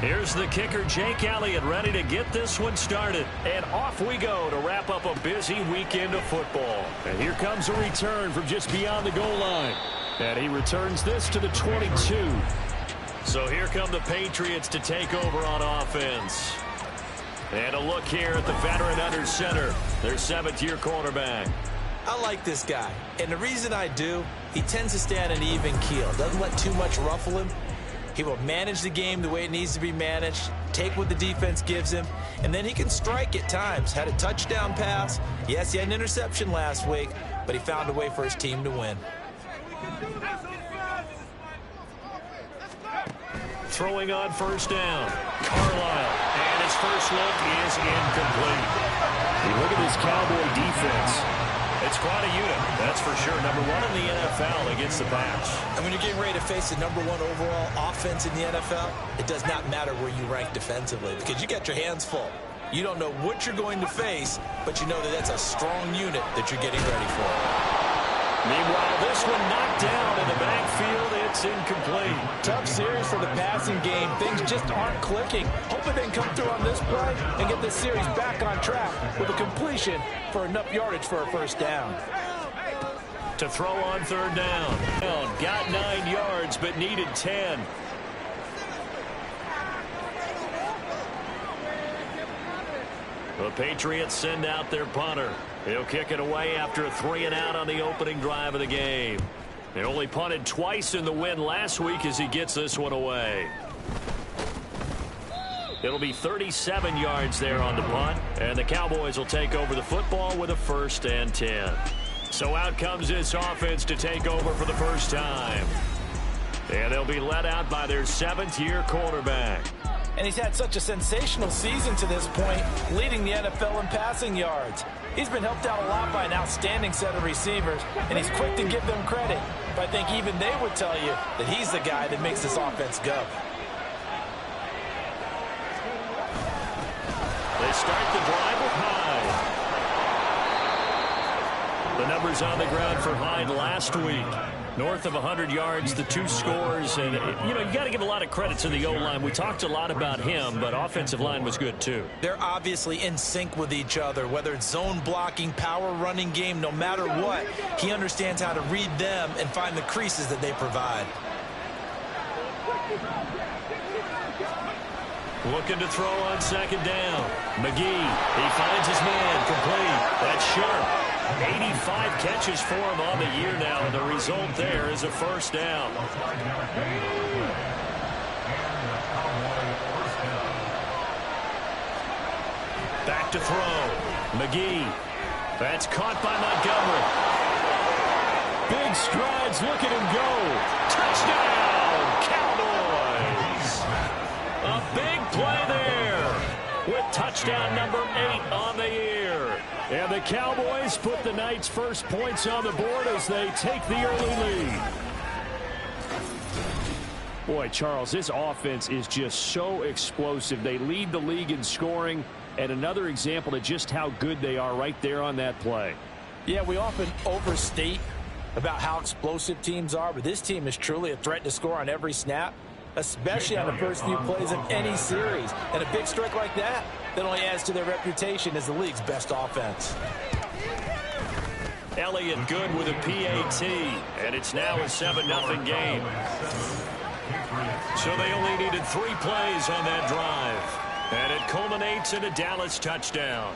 Here's the kicker, Jake Elliott, ready to get this one started. And off we go to wrap up a busy weekend of football. And here comes a return from just beyond the goal line. And he returns this to the 22. So here come the Patriots to take over on offense. And a look here at the veteran under center, their 7th-year quarterback. I like this guy. And the reason I do, he tends to stay on an even keel. Doesn't let too much ruffle him. He will manage the game the way it needs to be managed, take what the defense gives him, and then he can strike at times. Had a touchdown pass. Yes, he had an interception last week, but he found a way for his team to win. Throwing on first down. Carlisle. And his first look is incomplete. You look at this Cowboy defense. It's quite a unit, that's for sure. Number 1 in the NFL against the pass. And when you're getting ready to face the number 1 overall offense in the NFL, it does not matter where you rank defensively because you got your hands full. You don't know what you're going to face, but you know that that's a strong unit that you're getting ready for. Meanwhile, this one knocked down in the backfield. It's incomplete. Tough series for the passing game. Things just aren't clicking. Hoping they can come through on this play and get this series back on track with a completion for enough yardage for a first down. To throw on third down. Got 9 yards, but needed 10. The Patriots send out their punter. He'll kick it away after a 3-and-out on the opening drive of the game. They only punted twice in the win last week as he gets this one away. It'll be 37 yards there on the punt, and the Cowboys will take over the football with a 1st and 10. So out comes this offense to take over for the first time. And they'll be led out by their 7th-year quarterback. And he's had such a sensational season to this point, leading the NFL in passing yards. He's been helped out a lot by an outstanding set of receivers, and he's quick to give them credit. But I think even they would tell you that he's the guy that makes this offense go. They start the drive with Hyde. The numbers on the ground for Hyde last week. North of 100 yards, the 2 scores. And, you know, you got to give a lot of credit to the O-line. We talked a lot about him, but offensive line was good, too. They're obviously in sync with each other, whether it's zone blocking, power running game, no matter what. He understands how to read them and find the creases that they provide. Looking to throw on second down. McGee, he finds his man, complete. That's sharp. 85 catches for him on the year now, and the result there is a first down. Back to throw. McGee. That's caught by Montgomery. Big strides, look at him go. Touchdown, Cowboys. A big play there with touchdown number 8 on the year. And the Cowboys put the night's first points on the board as they take the early lead. Boy, Charles, this offense is just so explosive. They lead the league in scoring, and another example of just how good they are right there on that play. Yeah, we often overstate about how explosive teams are, but this team is truly a threat to score on every snap, especially on the first few plays of any series. And a big strike like that only adds to their reputation as the league's best offense. Elliott good with a PAT, and it's now a 7-0 game. So they only needed 3 plays on that drive, and it culminates in a Dallas touchdown.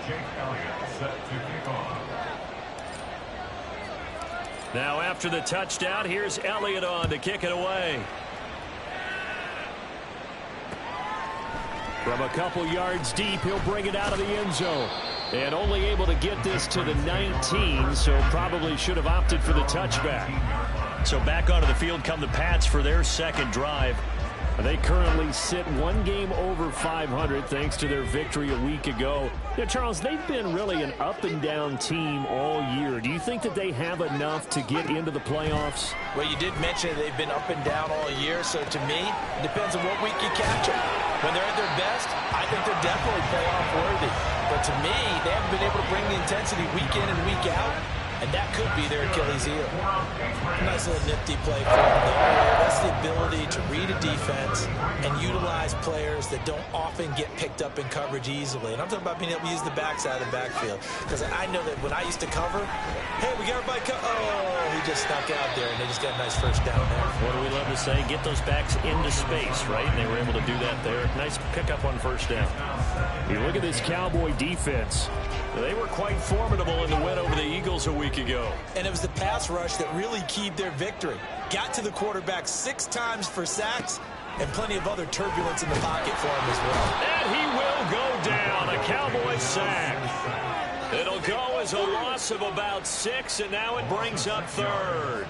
Jake Elliott set to kick off. Now after the touchdown, here's Elliott on to kick it away. From a couple yards deep, he'll bring it out of the end zone. And only able to get this to the 19, so probably should have opted for the touchback. So back onto the field come the Pats for their second drive. They currently sit 1 game over 500 thanks to their victory a week ago. Yeah, Charles, they've been really an up-and-down team all year. Do you think that they have enough to get into the playoffs? Well, you did mention they've been up and down all year, so to me, it depends on what week you catch them. When they're at their best, I think they're definitely playoff worthy. But to me, they haven't been able to bring the intensity week in and week out. and that could be their Achilles heel. Nice little nifty play for them there. That's the ability to read a defense and utilize players that don't often get picked up in coverage easily. And I'm talking about being able to use the backside of the backfield, because I know that when I used to cover, hey, we got everybody oh, he just snuck out there, and they just got a nice first down there. What do we love to say? Get those backs into space, right? And they were able to do that there. Nice pickup on first down. You look at this Cowboy defense. They were quite formidable in the win over the Eagles a week ago. And it was the pass rush that really keyed their victory. Got to the quarterback 6 times for sacks, and plenty of other turbulence in the pocket for him as well. And he will go down. A Cowboy sack. It'll go as a loss of about 6, and now it brings up third.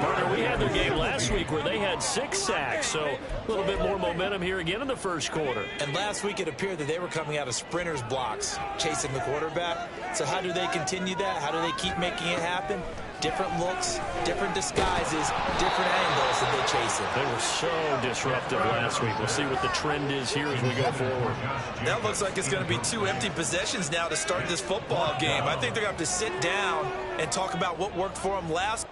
Partner, we had their game last week where they had 6 sacks, so a little bit more momentum here again in the first quarter. And last week it appeared that they were coming out of sprinters blocks, chasing the quarterback. So how do they continue that? How do they keep making it happen? Different looks, different disguises, different angles that they chase it. They were so disruptive last week. We'll see what the trend is here as we go forward. That looks like it's going to be 2 empty possessions now to start this football game. I think they're going to have to sit down and talk about what worked for them last.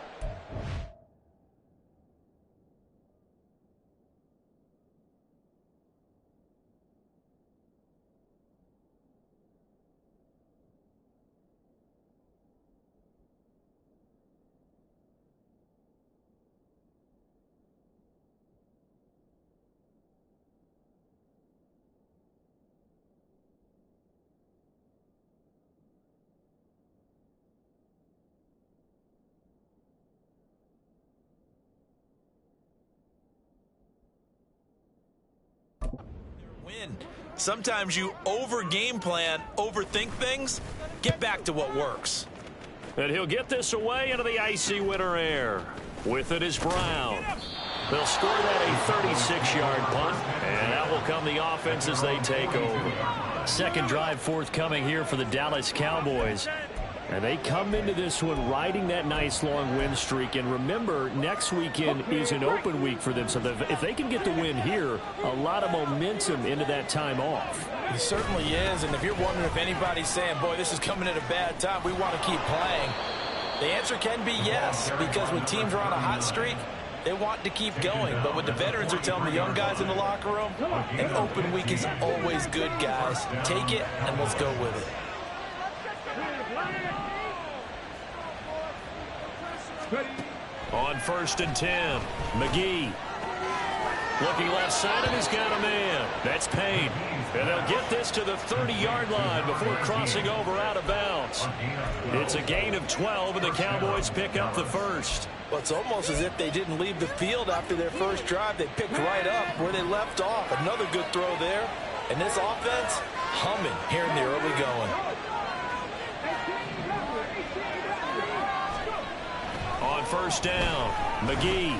Sometimes you over-game plan, overthink things. Get back to what works. And he'll get this away into the icy winter air. With it is Brown. They'll score that a 36-yard punt, and that will come the offense as they take over. Second drive forthcoming here for the Dallas Cowboys. And they come into this one riding that nice long win streak. And remember, next weekend is an open week for them. So if they can get the win here, a lot of momentum into that time off. It certainly is. And if you're wondering if anybody's saying, boy, this is coming at a bad time, we want to keep playing, the answer can be yes. Because when teams are on a hot streak, they want to keep going. But what the veterans are telling the young guys in the locker room, an open week is always good, guys. Take it, and let's go with it. On 1st and 10, McGee. Looking left side, and he's got a man. That's Payne. And they'll get this to the 30-yard line before crossing over out of bounds. It's a gain of 12, and the Cowboys pick up the first. Well, it's almost as if they didn't leave the field after their first drive. They picked right up where they left off. Another good throw there. And this offense, humming here in the early going. On 1st down, McGee.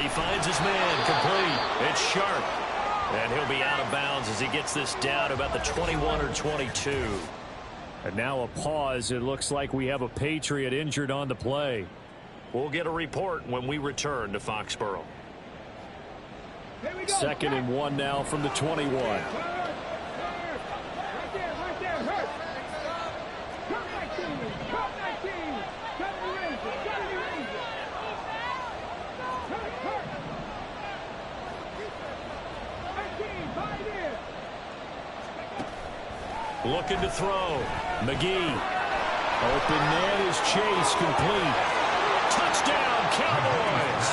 He finds his man complete. It's Sharp. And he'll be out of bounds as he gets this down about the 21 or 22. And now a pause. It looks like we have a Patriot injured on the play. We'll get a report when we return to Foxborough. 2nd and 1 now from the 21. Looking to throw. McGee. Open man is Chase, complete. Touchdown, Cowboys.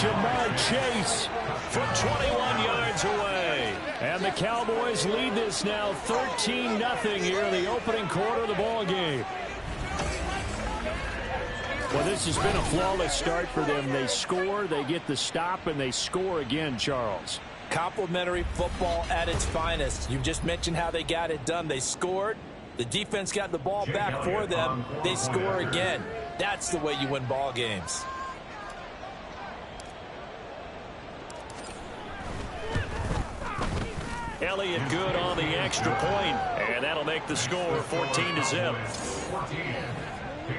Jamar Chase from 21 yards away. And the Cowboys lead this now 13-0 here in the opening quarter of the ball game. Well, this has been a flawless start for them. They score, they get the stop, and they score again, Charles. Complimentary football at its finest. You just mentioned how they got it done. They scored. The defense got the ball back for them. They score again. That's the way you win ball games. Elliott good on the extra point, and that'll make the score 14-0.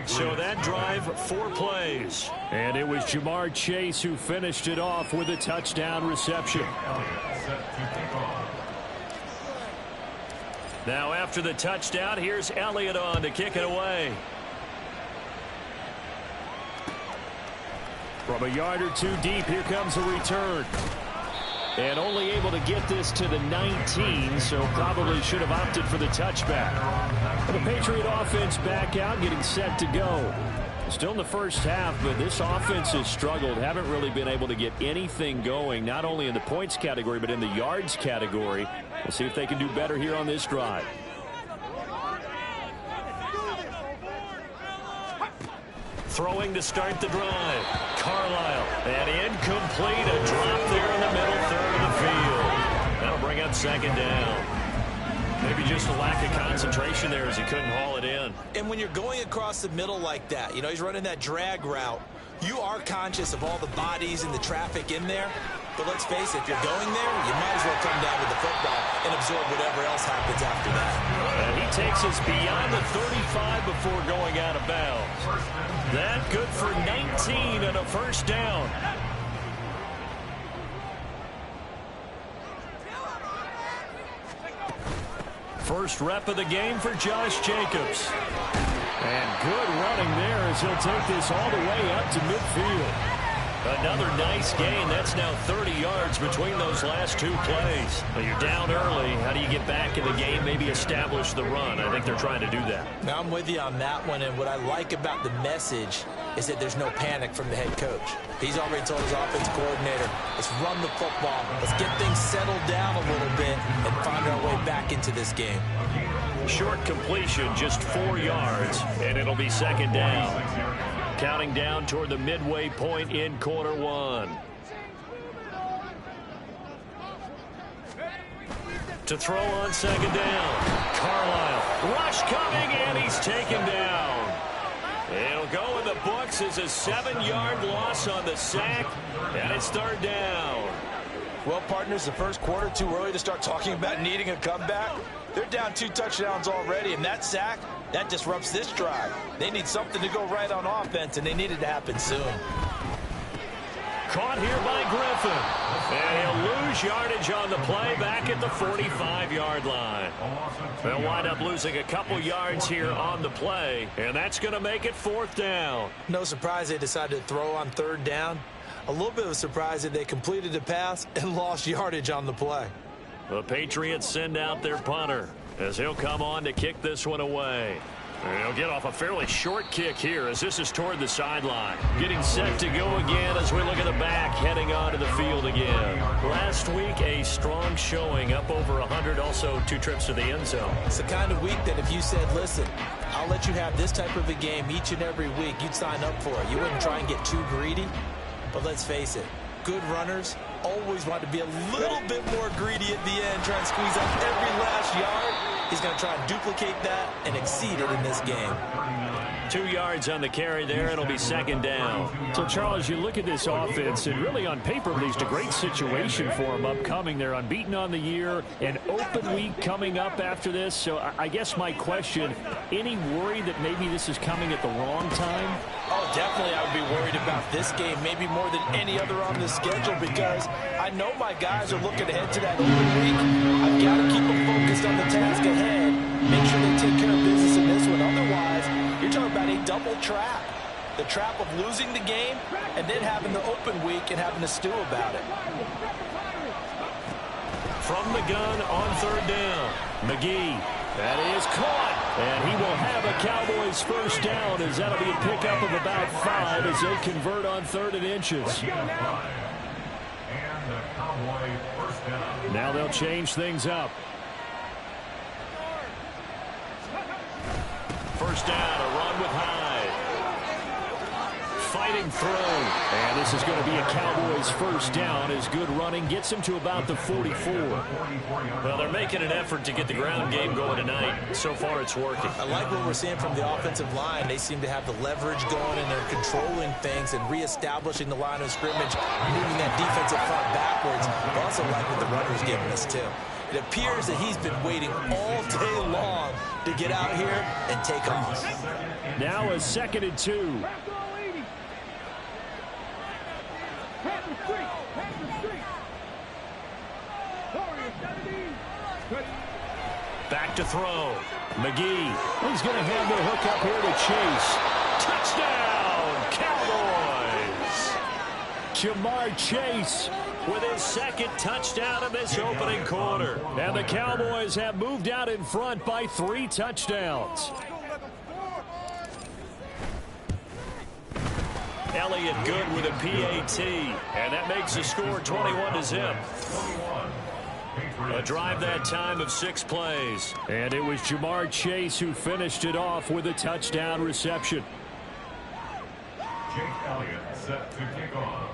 So that drive, 4 plays. And it was Jamar Chase who finished it off with a touchdown reception. Now after the touchdown, here's Elliott on to kick it away. From a yard or two deep, here comes a return. And only able to get this to the 19, so probably should have opted for the touchback. The Patriot offense back out, getting set to go. Still in the first half, but this offense has struggled. Haven't really been able to get anything going, not only in the points category, but in the yards category. We'll see if they can do better here on this drive. Throwing to start the drive. Carlisle. And incomplete. A drop there in the middle third of the field. That'll bring up second down. Maybe just a lack of concentration there as he couldn't haul it in. And when you're going across the middle like that, you know, he's running that drag route, you are conscious of all the bodies and the traffic in there. But let's face it, if you're going there, you might as well come down with the football and absorb whatever else happens after that. And he takes us beyond the 35 before going out of bounds. That good for 19 and a first down. First rep of the game for Josh Jacobs. And good running there as he'll take this all the way up to midfield. Another nice gain. That's now 30 yards between those last two plays. Well, you're down early. How do you get back in the game? Maybe establish the run. I think they're trying to do that. Now, I'm with you on that one, and what I like about the message is that there's no panic from the head coach. He's already told his offense coordinator, let's run the football. Let's get things settled down a little bit and find our way back into this game. Short completion, just 4 yards, and it'll be second down. Counting down toward the midway point in quarter one. To throw on second down. Carlisle. Rush coming, and he's taken down. It'll go in the books as a 7-yard loss on the sack, and it's third down. Well, partners, the first quarter too early to start talking about needing a comeback. They're down 2 touchdowns already, and that sack, that disrupts this drive. They need something to go right on offense, and they need it to happen soon. Caught here by Griffin. And he'll lose yardage on the play back at the 45-yard line. They'll wind up losing a couple yards here on the play, and that's going to make it fourth down. No surprise they decided to throw on third down. A little bit of a surprise that they completed the pass and lost yardage on the play. The Patriots send out their punter as he'll come on to kick this one away. And he'll get off a fairly short kick here as this is toward the sideline. Getting set to go again as we look at the back, heading onto the field again. Last week, a strong showing, up over 100, also 2 trips to the end zone. It's the kind of week that if you said, listen, I'll let you have this type of a game each and every week, you'd sign up for it. You wouldn't try and get too greedy. But let's face it, good runners always want to be a little bit more greedy at the end, trying to squeeze out every last yard. He's going to try and duplicate that and exceed it in this game. 2 yards on the carry there. It'll be second down. So, Charles, you look at this offense, and really on paper, at least a great situation for them upcoming. They're unbeaten on the year, an open week coming up after this. So I guess my question, any worry that maybe this is coming at the wrong time? Oh, definitely I would be worried about this game, maybe more than any other on the schedule, because I know my guys are looking ahead to that open week. I've got to keep them focused on the task ahead, make sure they take care of business in this one. Otherwise, you're talking about a double trap. The trap of losing the game and then having the open week and having to stew about it. From the gun on third down, McGee. That is caught. And he will have a Cowboys first down as that'll be a pickup of about 5 as they convert on 3rd and inches. Now they'll change things up. First down, a run with Hyde. Fighting through. And this is going to be a Cowboys first down as good running gets him to about the 44. Well, they're making an effort to get the ground game going tonight. So far, it's working. I like what we're seeing from the offensive line. They seem to have the leverage going, and they're controlling things and reestablishing the line of scrimmage, moving that defensive front backwards. I also like what the runner's giving us, too. It appears that he's been waiting all day long to get out here and take off. Now a 2nd and 2. Back Back to throw. McGee. He's going to have the hook up here to Chase. Touchdown, Cowboys! Jamar Chase with his second touchdown of this opening quarter. And the Cowboys have moved out in front by 3 touchdowns. Elliott good with a PAT, and that makes the score 21-0. A drive that time of 6 plays. And it was Jamar Chase who finished it off with a touchdown reception. Jake Elliott set to kick off.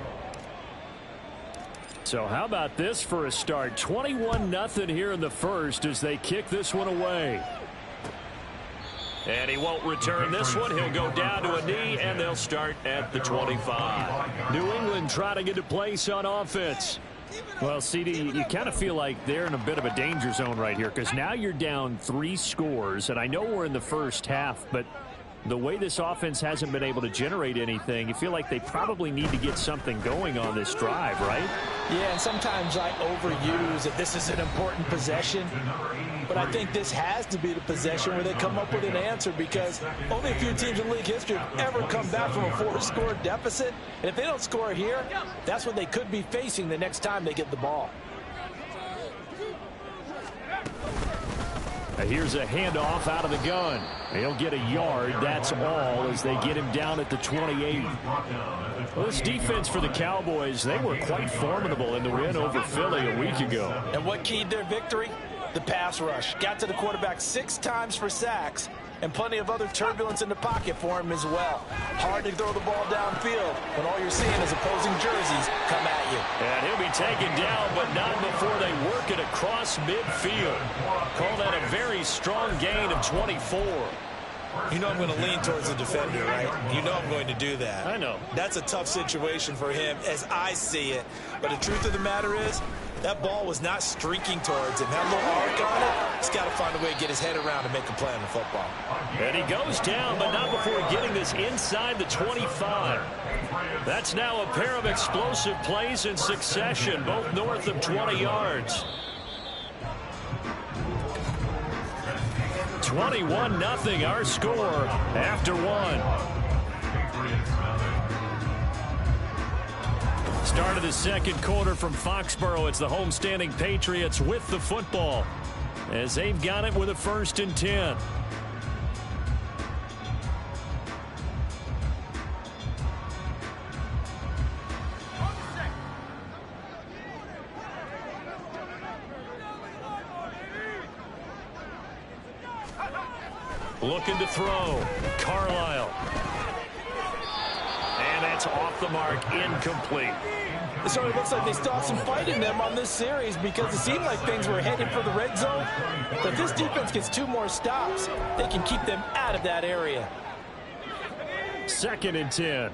So how about this for a start? 21-0 here in the first as they kick this one away. And he won't return this one. He'll go down to a knee, and they'll start at the 25. New England trying to get a place on offense. Well, CD, you kind of feel like they're in a bit of a danger zone right here because now you're down 3 scores, and I know we're in the first half, but the way this offense hasn't been able to generate anything, you feel like they probably need to get something going on this drive, right? Yeah, and sometimes I overuse that this is an important possession, but I think this has to be the possession where they come up with an answer because only a few teams in league history have ever come back from a 4-score deficit, and if they don't score here, that's what they could be facing the next time they get the ball. Here's a handoff out of the gun. He'll get a yard. That's all as they get him down at the 28. Well, this defense for the Cowboys, they were quite formidable in the win over Philly a week ago. And what keyed their victory? The pass rush. Got to the quarterback 6 times for sacks and plenty of other turbulence in the pocket for him as well. Hard to throw the ball downfield when all you're seeing is opposing jerseys come at you. And he'll be taken down, but not before they work it across midfield. Call that a very strong gain of 24. You know I'm going to lean towards the defender, right? You know I'm going to do that. I know. That's a tough situation for him as I see it. But the truth of the matter is, that ball was not streaking towards him. That little arc on it, he's got to find a way to get his head around and make a play on the football. And he goes down, but not before getting this inside the 25. That's now a pair of explosive plays in succession, both north of 20 yards. 21-0 our score after 1. Start of the second quarter from Foxborough. It's the homestanding Patriots with the football as they've got it with a 1st and 10. Looking to throw. Carlisle. And that's off the mark, incomplete. It certainly looks like they still have some fight in them on this series because it seemed like things were headed for the red zone. But if this defense gets 2 more stops, they can keep them out of that area. 2nd and 10.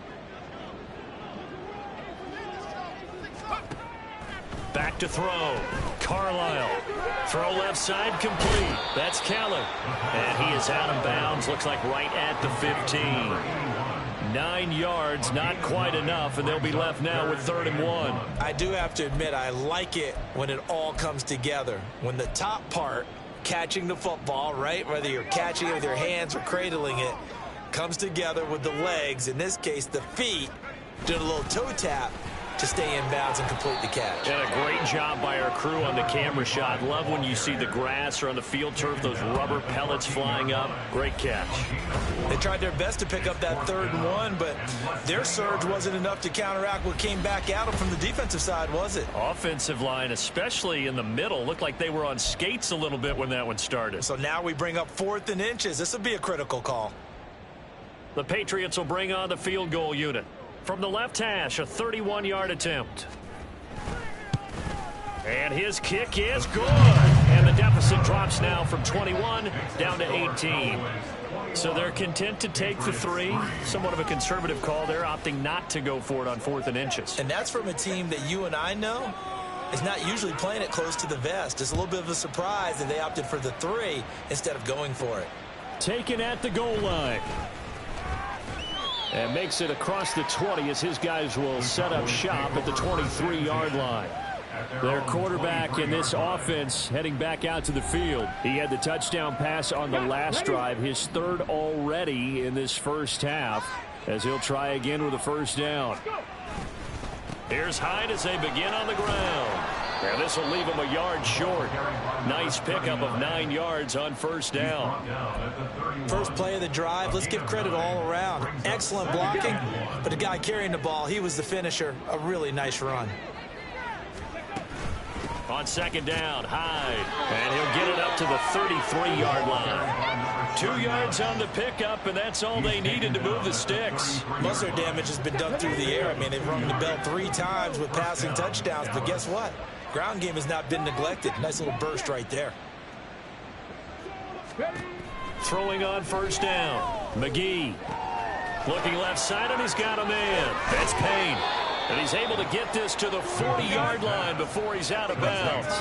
Back to throw. Carlisle. Throw left side complete. That's Keller. And he is out of bounds. Looks like right at the 15. 9 yards, not quite enough, and they'll be left now with 3rd and 1. I do have to admit, I like it when it all comes together. When the top part, catching the football, right, whether you're catching it with your hands or cradling it, comes together with the legs, in this case the feet, doing a little toe tap to stay in bounds and complete the catch. And a great job by our crew on the camera shot. Love when you see the grass or on the field turf, those rubber pellets flying up. Great catch. They tried their best to pick up that 3rd and 1, but their surge wasn't enough to counteract what came back at them from the defensive side, was it? Offensive line, especially in the middle, looked like they were on skates a little bit when that one started. So now we bring up 4th and inches. This will be a critical call. The Patriots will bring on the field goal unit. From the left hash, a 31-yard attempt. And his kick is good. And the deficit drops now from 21 down to 18. So they're content to take the 3. Somewhat of a conservative call. They're opting not to go for it on 4th and inches. And that's from a team that you and I know is not usually playing it close to the vest. It's a little bit of a surprise that they opted for the 3 instead of going for it. Taken at the goal line. And makes it across the 20 as his guys will set up shop at the 23-yard line. Their quarterback in this offense heading back out to the field. He had the touchdown pass on the last drive, his third already in this first half, as he'll try again with a first down. Here's Hyde as they begin on the ground. And this will leave him a yard short. Nice pickup of 9 yards on first down. First play of the drive, let's give credit all around. Excellent blocking, but the guy carrying the ball, he was the finisher. A really nice run. On second down, Hyde. And he'll get it up to the 33-yard line. 2 yards on the pickup, and that's all they needed to move the sticks. Most of their damage has been done through the air. I mean, they've rung the bell 3 times with passing touchdowns, but guess what? Ground game has not been neglected. Nice little burst right there. Throwing on first down, McGee. Looking left side, and he's got a man. That's Payne. And he's able to get this to the 40-yard line before he's out of bounds.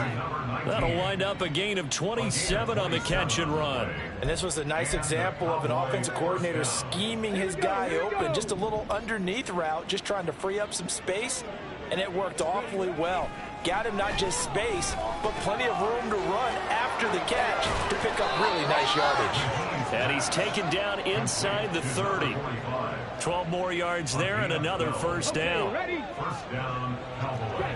That'll wind up a gain of 27 on the catch and run. And this was a nice example of an offensive coordinator scheming his guy open. Just a little underneath route, just trying to free up some space, and it worked awfully well. Got him not just space, but plenty of room to run after the catch to pick up really nice yardage. And he's taken down inside the 30. 12 more yards there and another first down. First down, Cowboys.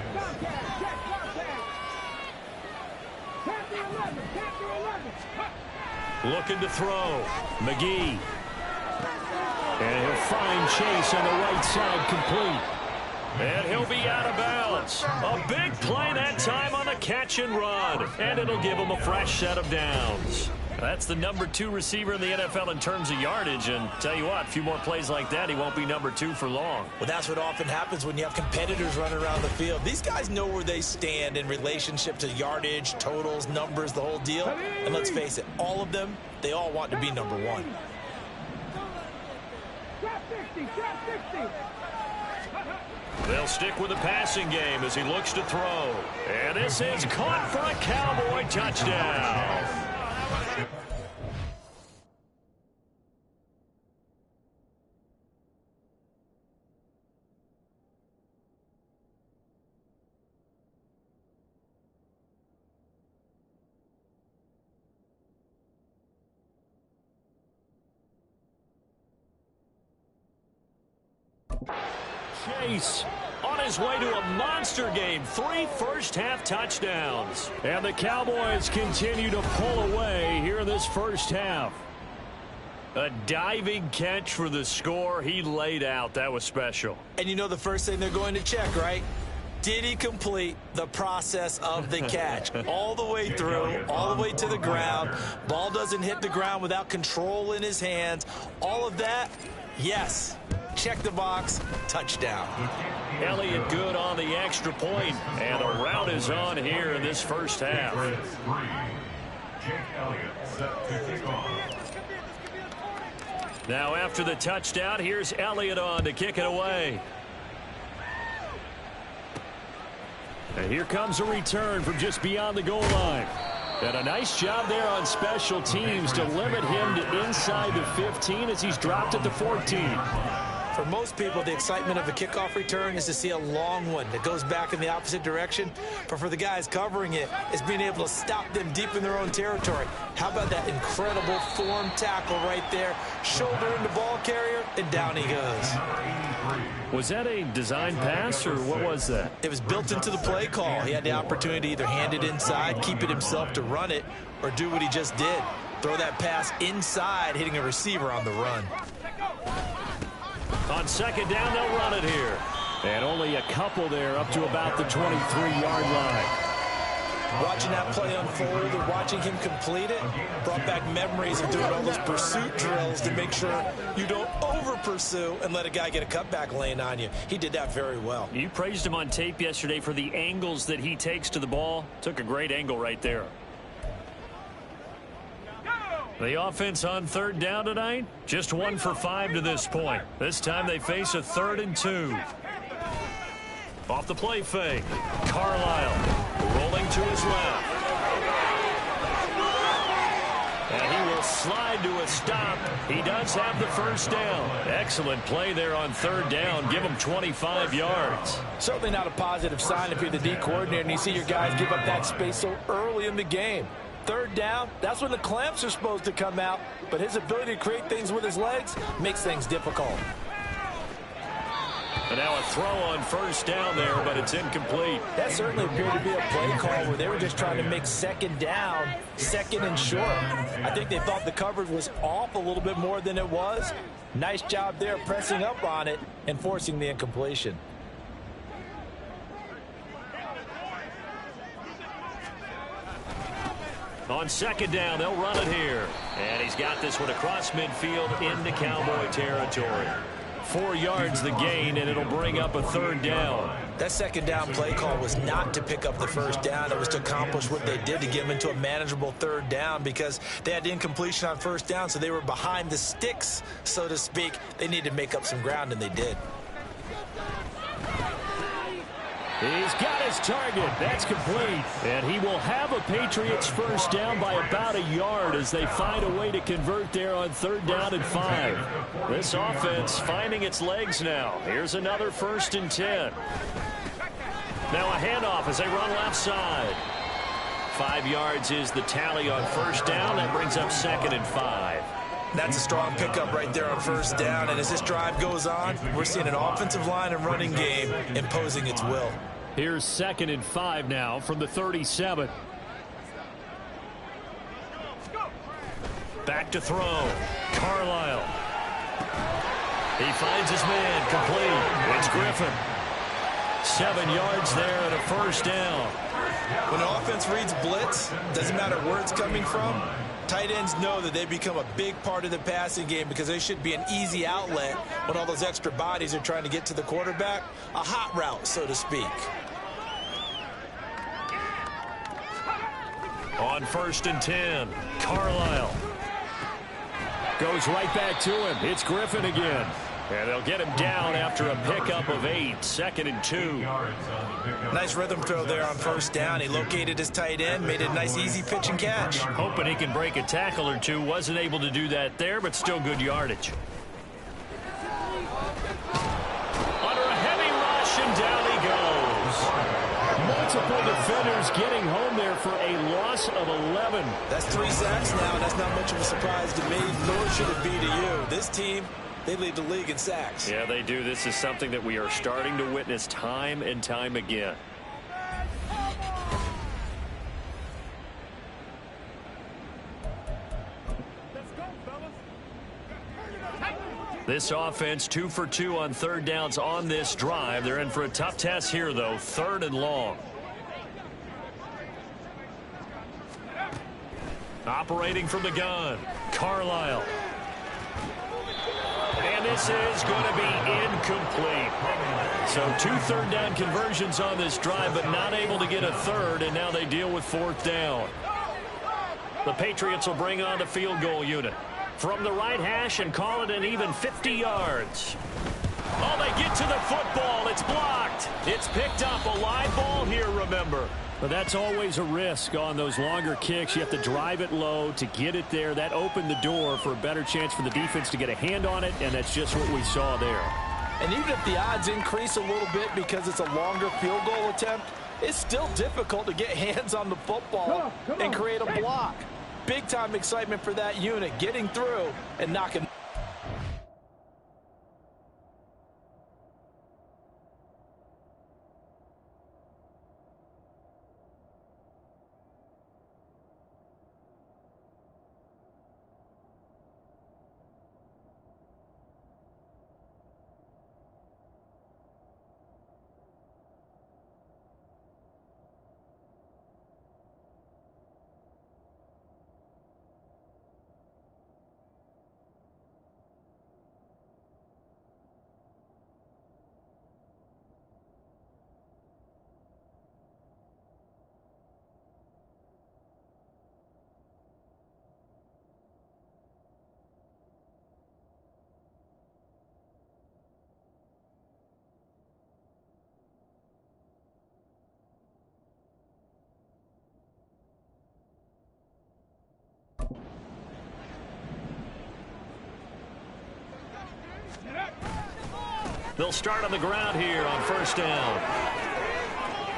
Looking to throw. McGee. And he'll find Chase on the right side, complete. And he'll be out of bounds. A big play that time on the catch and run. And it'll give him a fresh set of downs. That's the number 2 receiver in the NFL in terms of yardage. And tell you what, a few more plays like that, he won't be number 2 for long. Well, that's what often happens when you have competitors running around the field. These guys know where they stand in relationship to yardage, totals, numbers, the whole deal. And let's face it, all of them, they all want to be number 1. They'll stick with the passing game as he looks to throw. And this is caught for a Cowboy touchdown. Chase on his way to a monster game. 3 first-half touchdowns. And the Cowboys continue to pull away here in this first half. A diving catch for the score. He laid out. That was special. And you know the first thing they're going to check, right? Did he complete the process of the catch? All the way through, all the way to the ground. Ball doesn't hit the ground without control in his hands. All of that, yes. Check the box, touchdown. Elliott good on the extra point, and the route is on here in this first half. Jake Elliott set to kick off. Now after the touchdown, here's Elliott on to kick it away. And here comes a return from just beyond the goal line. And a nice job there on special teams to limit him to inside the 15 as he's dropped at the 14. For most people, the excitement of a kickoff return is to see a long one that goes back in the opposite direction. But for the guys covering it, it's being able to stop them deep in their own territory. How about that incredible form tackle right there? Shoulder into ball carrier, and down he goes. Was that a design pass, or what was that? It was built into the play call. He had the opportunity to either hand it inside, keep it himself to run it, or do what he just did. Throw that pass inside, hitting a receiver on the run. On second down, they'll run it here. And only a couple there up to about the 23-yard line. Watching that play unfold and watching him complete it brought back memories of doing all those pursuit drills to make sure you don't over-pursue and let a guy get a cutback lane on you. He did that very well. You praised him on tape yesterday for the angles that he takes to the ball. Took a great angle right there. The offense on third down tonight, just 1 for 5 to this point. This time they face a 3rd and 2. Off the play fake, Carlisle rolling to his left. And he will slide to a stop. He does have the first down. Excellent play there on third down. Give him 25 yards. Certainly not a positive sign if you're the D coordinator and you see your guys give up that space so early in the game. Third down, that's when the clamps are supposed to come out, but his ability to create things with his legs makes things difficult. And now a throw on first down there, but it's incomplete. That certainly appeared to be a play call where they were just trying to make second down, second and short. I think they thought the coverage was off a little bit more than it was. Nice job there pressing up on it and forcing the incompletion. On second down, they'll run it here. And he's got this one across midfield into Cowboy territory. 4 yards the gain, and it'll bring up a third down. That second down play call was not to pick up the first down. It was to accomplish what they did to get them into a manageable third down because they had incompletion on first down, so they were behind the sticks, so to speak. They needed to make up some ground, and they did. He's got his target. That's complete. And he will have a Patriots first down by about a yard as they find a way to convert there on third down and 5. This offense finding its legs now. Here's another 1st and 10. Now a handoff as they run left side. 5 yards is the tally on first down. That brings up 2nd and 5. That's a strong pickup right there on first down. And as this drive goes on, we're seeing an offensive line and running game imposing its will. Here's 2nd and 5 now from the 37. Back to throw. Carlisle. He finds his man complete. It's Griffin. 7 yards there and a first down. When an offense reads blitz, doesn't matter where it's coming from, tight ends know that they become a big part of the passing game because they should be an easy outlet when all those extra bodies are trying to get to the quarterback. A hot route, so to speak. On 1st and 10, Carlisle. Goes right back to him. It's Griffin again. And they'll get him down after a pickup of 8. 2nd and 2. Nice rhythm throw there on first down. He located his tight end, made it a nice easy pitch and catch. Hoping he can break a tackle or two. Wasn't able to do that there, but still good yardage. Under a heavy rush, and down he goes. Multiple defenders getting home there for a loss of 11. That's 3 sacks now, and that's not much of a surprise to me, nor should it be to you. This team, they lead the league in sacks. Yeah, they do. This is something that we are starting to witness time and time again. This offense 2 for 2 on third downs on this drive. They're in for a tough test here, though. 3rd and long. Operating from the gun, Carlisle. And this is going to be incomplete. So 2 third down conversions on this drive, but not able to get a third, and now they deal with 4th down. The Patriots will bring on the field goal unit from the right hash and call it an even 50 yards. Oh, they get to the football. It's blocked. It's picked up. A live ball here, remember. But that's always a risk on those longer kicks. You have to drive it low to get it there. That opened the door for a better chance for the defense to get a hand on it, and that's just what we saw there. And even if the odds increase a little bit because it's a longer field goal attempt, it's still difficult to get hands on the football and create a block. Big-time excitement for that unit, getting through and knocking. They'll start on the ground here on first down.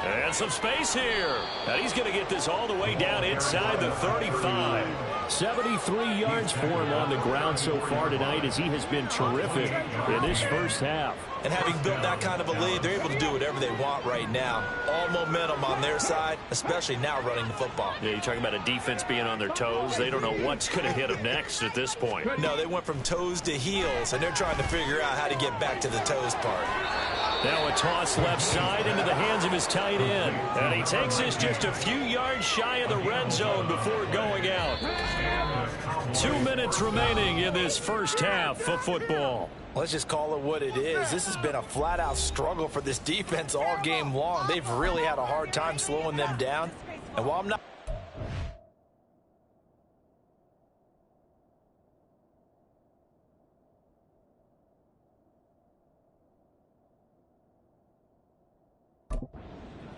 And some space here. And he's going to get this all the way down inside the 35. 73 yards for him on the ground so far tonight as he has been terrific in this first half. And having built that kind of a lead, they're able to do whatever they want right now. All momentum on their side, especially now running the football. Yeah, you're talking about a defense being on their toes. They don't know what's going to hit them next at this point. No, they went from toes to heels, and they're trying to figure out how to get back to the toes part. Now a toss left side into the hands of his tight end. And he takes this just a few yards shy of the red zone before going out. 2 minutes remaining in this first half of football. Let's just call it what it is. This has been a flat-out struggle for this defense all game long. They've really had a hard time slowing them down. And while I'm not...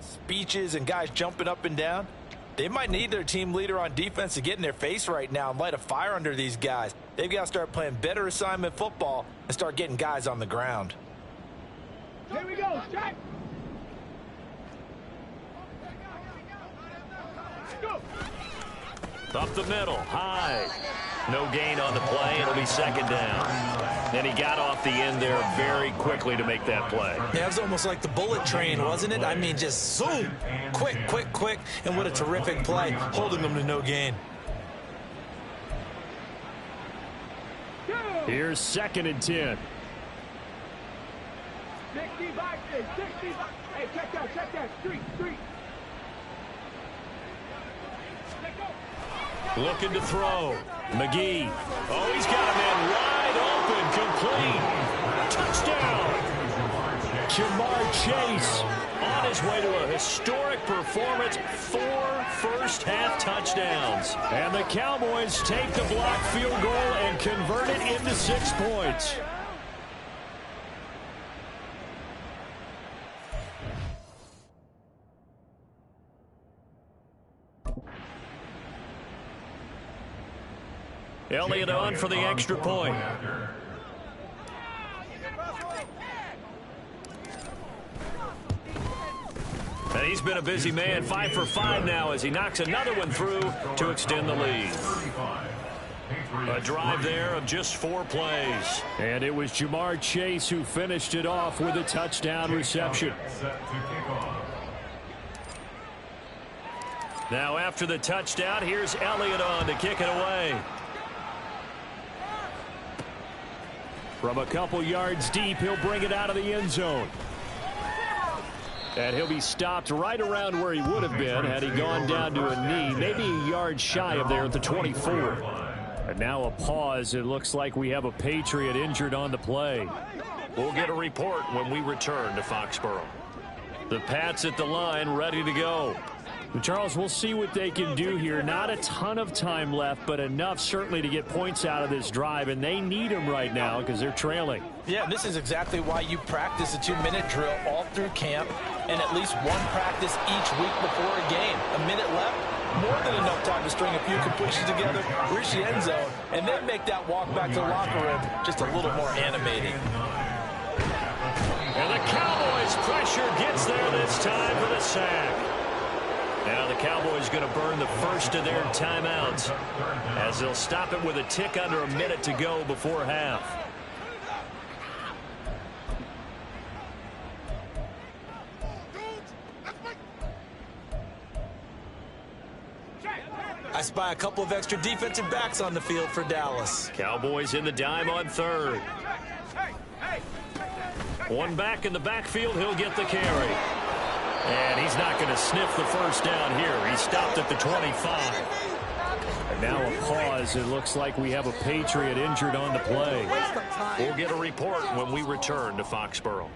speeches and guys jumping up and down, they might need their team leader on defense to get in their face right now and light a fire under these guys. They've got to start playing better assignment football and start getting guys on the ground. Here we go, check. Go. Up the middle, high. No gain on the play. It'll be second down. And he got off the end there very quickly to make that play. Yeah, it was almost like the bullet train, wasn't it? I mean, just zoom. Quick, quick, quick. And what a terrific play, holding them to no gain. Here's 2nd and 10. 60 back, 60 back. Hey, check that. Street. Looking to throw. McGee. Oh, he's got a man wide open, complete. Touchdown. Jamar Chase On his way to a historic performance, 4 first-half touchdowns. And the Cowboys take the block field goal and convert it into 6 points. Elliott on for the extra point. And he's been a busy man, 5 for 5 now as he knocks another one through to extend the lead. A drive there of just 4 plays. And it was Jamar Chase who finished it off with a touchdown reception. Now after the touchdown, here's Elliott on to kick it away. From a couple yards deep, he'll bring it out of the end zone. And he'll be stopped right around where he would have been had he gone down to a knee, maybe a yard shy of there at the 24. And now a pause. It looks like we have a Patriot injured on the play. We'll get a report when we return to Foxborough. The Pats at the line, ready to go. Charles, we'll see what they can do here. Not a ton of time left, but enough certainly to get points out of this drive, and they need them right now because they're trailing. Yeah, this is exactly why you practice a 2-minute drill all through camp and at least one practice each week before a game. A minute left, more than enough time to string a few completions together, reach the end zone, and then make that walk back to the locker room just a little more animated. And the Cowboys' pressure gets there this time for the sack. Now the Cowboys going to burn the first of their timeouts as they'll stop it with a tick under a minute to go before half. I spy a couple of extra defensive backs on the field for Dallas. Cowboys in the dime on third. One back in the backfield, he'll get the carry. And he's not going to sniff the first down here. He stopped at the 25. And now a pause. It looks like we have a Patriot injured on the play. We'll get a report when we return to Foxborough.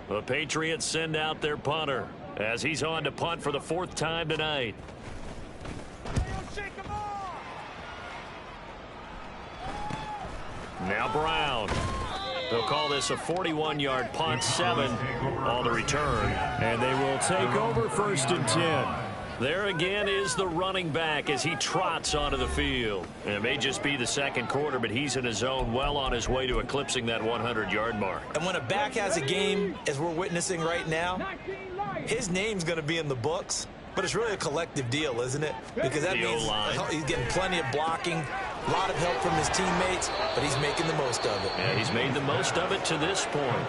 The Patriots send out their punter as he's on to punt for the 4th time tonight. Now Brown. They'll call this a 41-yard punt, 7 on the return. And they will take over 1st and 10. There again is the running back as he trots onto the field. And it may just be the second quarter, but he's in his zone, well on his way to eclipsing that 100-yard mark. And when a back has a game, as we're witnessing right now, his name's going to be in the books. But it's really a collective deal, isn't it? Because that means he's getting plenty of blocking, a lot of help from his teammates, but he's making the most of it. Yeah, he's made the most of it to this point.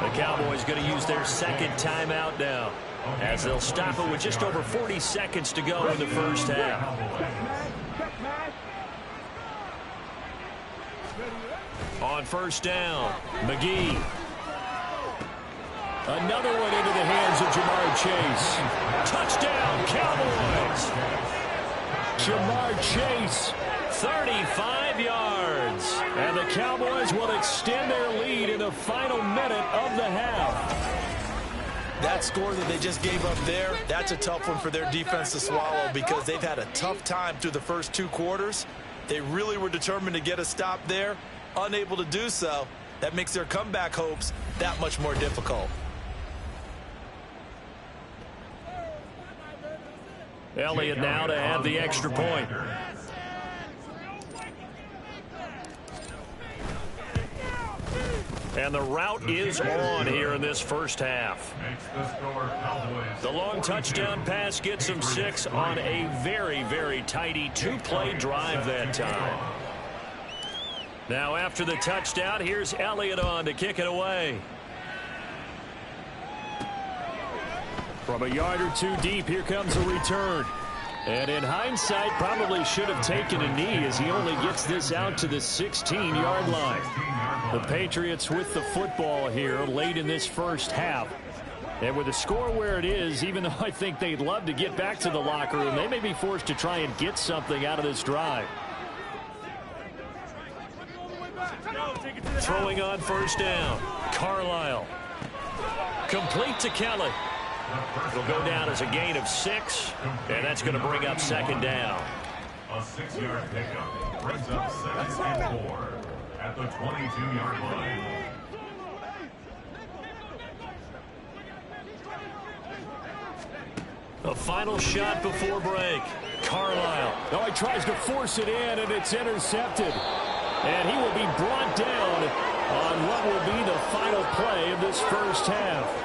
The Cowboys going to use their second timeout now, as they'll stop it with just over 40 seconds to go in the first half. On first down, McGee. Another one into the hands of Jamar Chase. Touchdown, Cowboys! Jamar Chase, 35 yards. And the Cowboys will extend their lead in the final minute of the half. That score that they just gave up there, that's a tough one for their defense to swallow because they've had a tough time through the first two quarters. They really were determined to get a stop there, unable to do so. That makes their comeback hopes that much more difficult. Elliott now to add the extra point. And the route is on here in this first half. The long touchdown pass gets them 6 on a very, very tidy two-play drive that time. Now after the touchdown, here's Elliott on to kick it away. From a yard or two deep, here comes a return. And in hindsight, probably should have taken a knee as he only gets this out to the 16-yard line. The Patriots with the football here late in this first half. And with the score where it is, even though I think they'd love to get back to the locker room, they may be forced to try and get something out of this drive. Throwing on first down, Carlisle. Complete to Kelly. It'll go down as a gain of 6, and that's going to bring up second down. A 6-yard pickup brings up 2nd and 4 at the 22-yard line. A final shot before break. Carlisle. Oh, he tries to force it in, and it's intercepted. And he will be brought down on what will be the final play of this first half.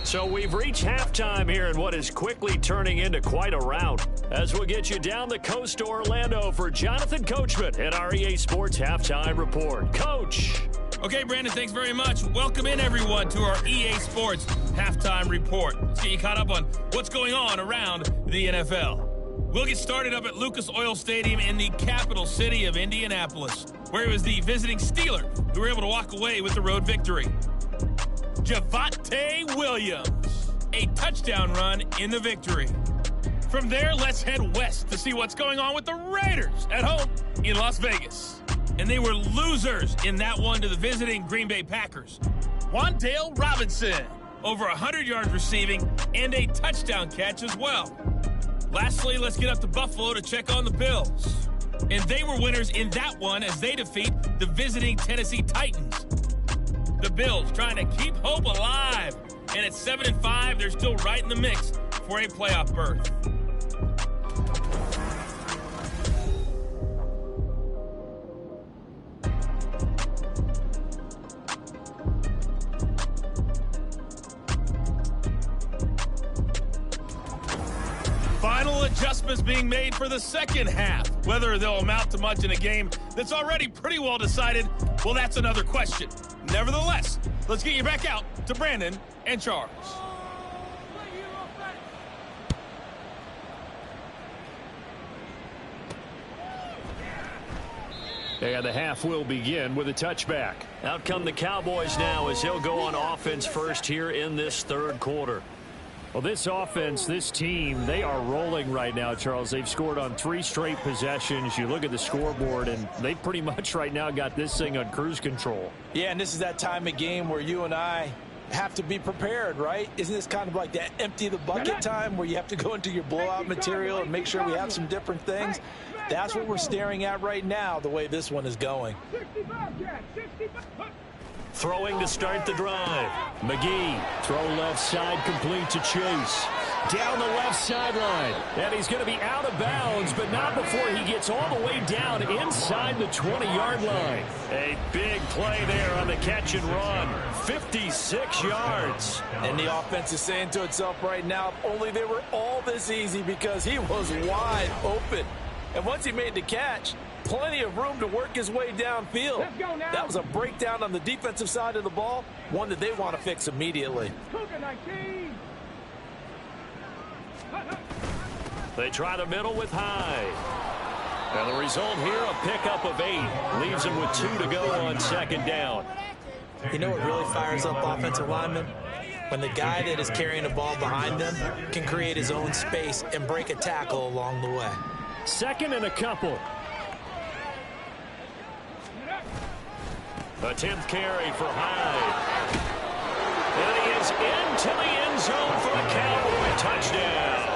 So we've reached halftime here in what is quickly turning into quite a rout. As we'll get you down the coast to Orlando for Jonathan Coachman at our EA Sports Halftime Report. Coach. Okay, Brandon, thanks very much. Welcome in, everyone, to our EA Sports Halftime Report. Let's get you caught up on what's going on around the NFL. We'll get started up at Lucas Oil Stadium in the capital city of Indianapolis, where it was the visiting Steelers who were able to walk away with the road victory. Javonte Williams, a touchdown run in the victory. From there, let's head west to see what's going on with the Raiders at home in Las Vegas. And they were losers in that one to the visiting Green Bay Packers. Wan'Dale Robinson, over 100 yards receiving and a touchdown catch as well. Lastly, let's get up to Buffalo to check on the Bills. And they were winners in that one as they defeat the visiting Tennessee Titans. The Bills trying to keep hope alive. And at 7-5, they're still right in the mix for a playoff berth. Final adjustments being made for the second half. Whether they'll amount to much in a game that's already pretty well decided, well, that's another question. Nevertheless, let's get you back out to Brandon and Charles. And the half will begin with a touchback. Out come the Cowboys now as they'll go on offense first here in this third quarter. Well, this offense, this team, they are rolling right now, Charles. They've scored on 3 straight possessions. You look at the scoreboard, and they pretty much right now got this thing on cruise control. Yeah, and this is that time of game where you and I, have to be prepared, right? Isn't this kind of like that empty the bucket time where you have to go into your blowout material and make sure we have some different things? That's what we're staring at right now, the way this one is going. Throwing to start the drive. McGee, throw left side, complete to Chase. Down the left sideline. And he's going to be out of bounds, but not before he gets all the way down inside the 20-yard line. A big play there on the catch and run. 56 yards. And the offense is saying to itself right now, if only they were all this easy, because he was wide open. And once he made the catch, plenty of room to work his way downfield. That was a breakdown on the defensive side of the ball, one that they want to fix immediately. They try the middle with Hyde. And the result here, a pickup of 8. Leaves him with 2 to go on second down. You know what really fires up offensive linemen? When the guy that is carrying the ball behind them can create his own space and break a tackle along the way. Second and a couple. The 10th carry for Hyde. And he is into the end zone for a Cowboy touchdown.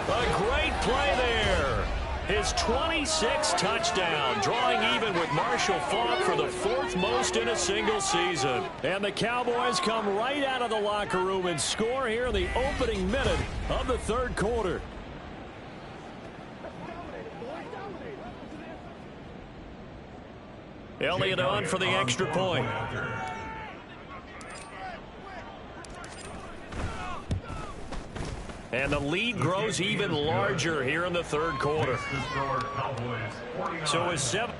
A great play there. His 26th touchdown, drawing even with Marshall Faulk for the 4th most in a single season. And the Cowboys come right out of the locker room and score here in the opening minute of the third quarter. Elliott on for the extra point. And the lead grows even larger here in the third quarter. So it's 7.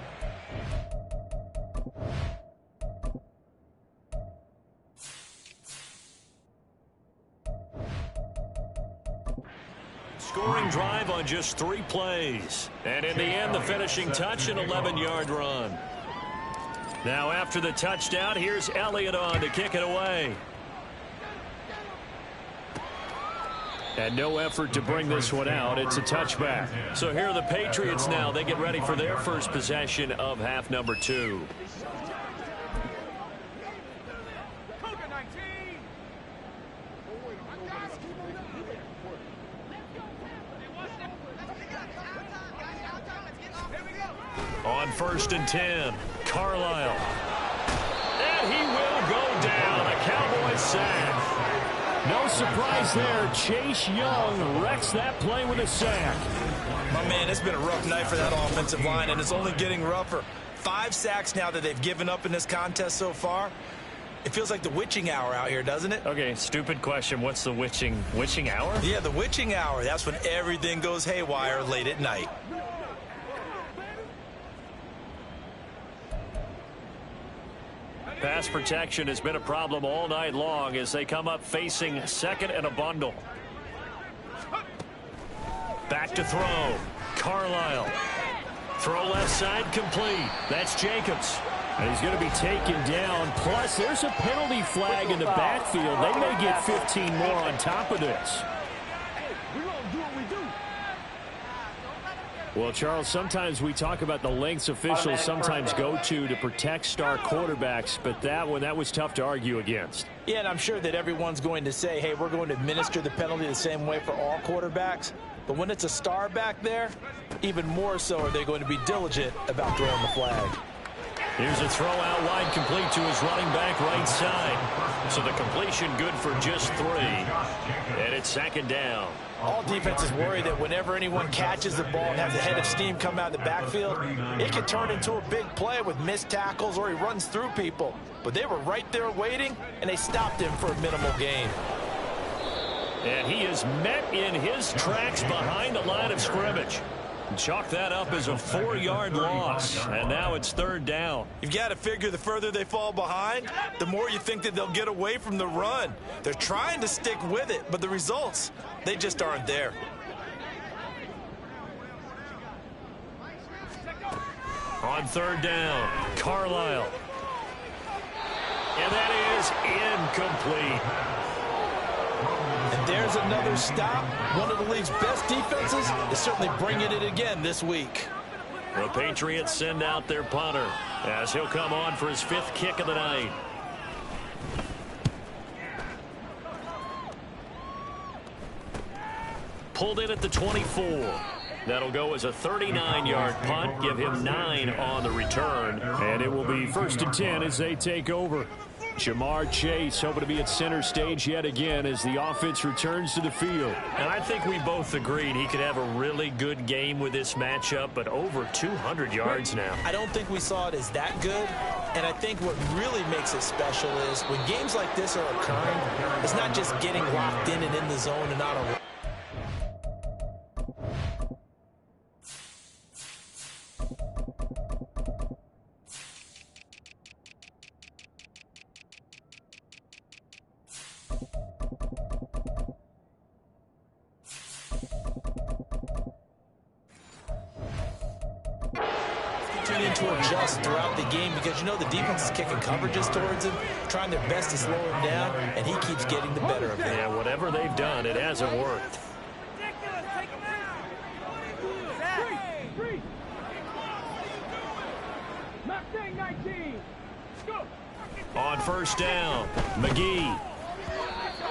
Scoring drive on just 3 plays. And in the end, the finishing touch, an 11-yard run. Now after the touchdown, here's Elliott on to kick it away. And no effort to bring this one out. It's a touchback. So here are the Patriots now. They get ready for their first possession of half number 2. On 1st and 10, Carlisle. And he will go down. A Cowboys sack. No surprise there. Chase Young wrecks that play with a sack. My man, it's been a rough night for that offensive line, and it's only getting rougher. 5 sacks now that they've given up in this contest so far. It feels like the witching hour out here, doesn't it? Okay, stupid question. What's the witching hour? Yeah, the witching hour. That's when everything goes haywire late at night. Pass protection has been a problem all night long as they come up facing second and a bundle. Back to throw. Carlisle. Throw left side complete. That's Jacobs. And he's going to be taken down. Plus, there's a penalty flag in the backfield. They may get 15 more on top of this. Well, Charles, sometimes we talk about the lengths officials sometimes go to protect star quarterbacks, but that was tough to argue against. Yeah, and I'm sure that everyone's going to say, hey, we're going to administer the penalty the same way for all quarterbacks. But when it's a star back there, even more so are they going to be diligent about throwing the flag. Here's a throw out wide, complete to his running back right side. So the completion good for just 3. And it's second down. All defenses worry that whenever anyone catches the ball and has a head of steam come out of the backfield, it can turn into a big play with missed tackles or he runs through people. But they were right there waiting, and they stopped him for a minimal gain. And he is met in his tracks behind the line of scrimmage. Chalk that up as a 4-yard loss, and now it's third down. You've got to figure the further they fall behind, the more you think that they'll get away from the run. They're trying to stick with it, but the results, they just aren't there. On third down, Carlisle. And that is incomplete. And there's another stop. One of the league's best defenses is certainly bringing it again this week. The Patriots send out their punter as he'll come on for his 5th kick of the night. pulled in at the 24. That'll go as a 39-yard punt, give him 9 on the return. And it will be 1st and 10 as they take over. Jamar Chase hoping to be at center stage yet again as the offense returns to the field. And I think we both agreed he could have a really good game with this matchup, but over 200 yards now. I don't think we saw it as that good, and I think what really makes it special is when games like this are occurring, it's not just getting locked in and in the zone and out of. To adjust throughout the game because you know the defense is kicking coverages towards him, trying their best to slow him down, and he keeps getting the better of it. Yeah, whatever they've done, it hasn't worked. On 1st down, McGee.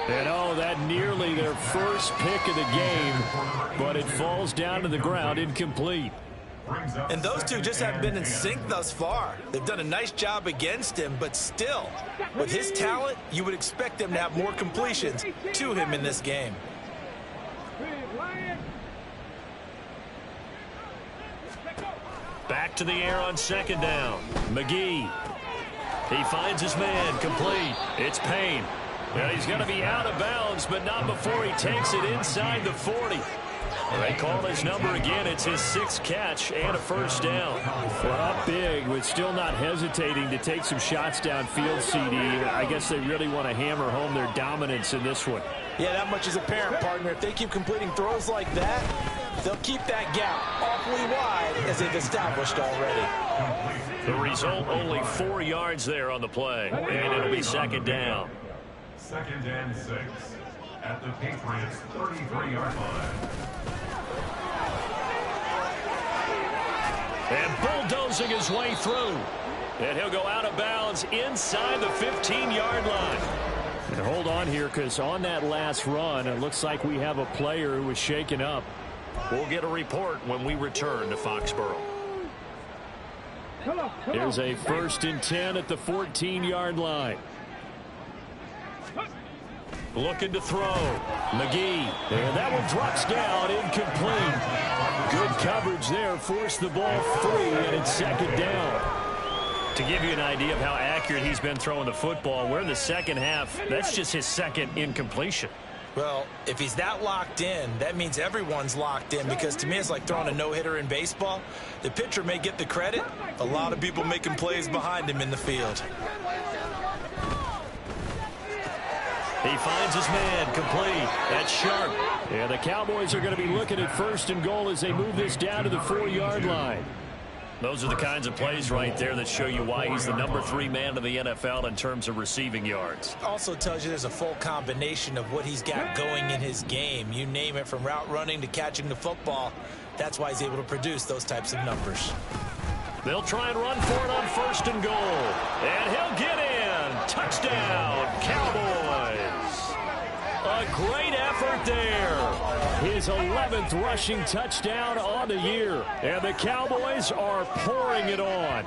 And that nearly their first pick of the game, but it falls down to the ground incomplete. And those two just haven't been in sync thus far. They've done a nice job against him, but still, with his talent, you would expect them to have more completions to him in this game. Back to the air on 2nd down. McGee. He finds his man, complete. It's Payne. Well, he's going to be out of bounds, but not before he takes it inside the 40. They call his number again. It's his 6th catch and a 1st down. Well, up big, but still not hesitating to take some shots downfield, CD. I guess they really want to hammer home their dominance in this one. Yeah, that much is apparent, partner. If they keep completing throws like that, they'll keep that gap awfully wide as they've established already. The result, only 4 yards there on the play, and it'll be 2nd down. 2nd and 6 at the Patriots' 33-yard line. And bulldozing his way through. And he'll go out of bounds inside the 15-yard line. And hold on here, because on that last run, it looks like we have a player who was shaken up. We'll get a report when we return to Foxborough. Here's a 1st and 10 at the 14-yard line. Looking to throw. McGee. And that one drops down, incomplete. Good coverage there, forced the ball free, and it's 2nd down. To give you an idea of how accurate he's been throwing the football, we're in the 2nd half. That's just his 2nd incompletion. Well, if he's that locked in, that means everyone's locked in, because to me it's like throwing a no-hitter in baseball. The pitcher may get the credit. A lot of people making plays behind him in the field. He finds his man, complete. That's sharp. Yeah, the Cowboys are going to be looking at 1st and goal as they move this down to the 4-yard line. Those are the kinds of plays right there that show you why he's the number 3 man in the NFL in terms of receiving yards. Also tells you there's a full combination of what he's got going in his game. You name it, from route running to catching the football. That's why he's able to produce those types of numbers. They'll try and run for it on 1st and goal. And he'll get in. Touchdown, Cowboys. A great effort there. His 11th rushing touchdown on the year. And the Cowboys are pouring it on.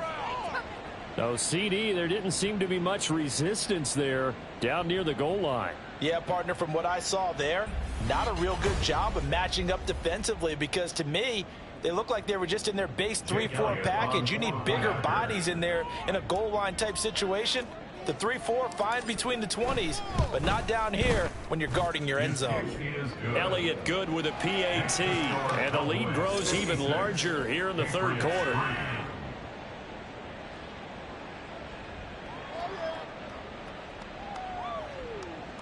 No, CD, there didn't seem to be much resistance there down near the goal line. Yeah, partner, from what I saw there, not a real good job of matching up defensively, because to me, they look like they were just in their base 3-4 package. You need bigger bodies in there in a goal line type situation. The 3-4, fine between the 20s, but not down here when you're guarding your end zone. Elliott good with a PAT, and the lead grows even larger here in the 3rd quarter.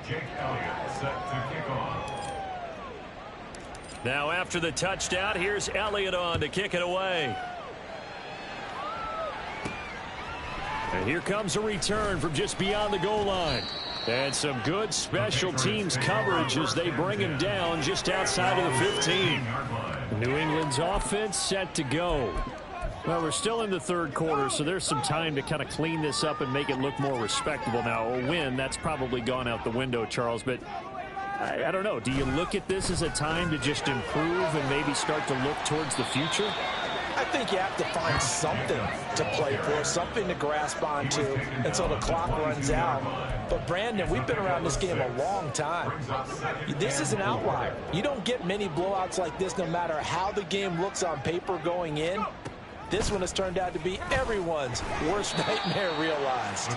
Jake Elliott set to kick off. Now after the touchdown, here's Elliott on to kick it away. And here comes a return from just beyond the goal line. And some good special teams coverage as they bring him down just outside of the 15. New England's offense set to go. Well, we're still in the 3rd quarter, so there's some time to kind of clean this up and make it look more respectable. Now, a win, that's probably gone out the window, Charles, but I don't know. Do you look at this as a time to just improve and maybe start to look towards the future? I think you have to find something to play for, something to grasp onto until the clock runs out. But, Brandon, we've been around this game a long time. This is an outlier. You don't get many blowouts like this no matter how the game looks on paper going in. This one has turned out to be everyone's worst nightmare realized.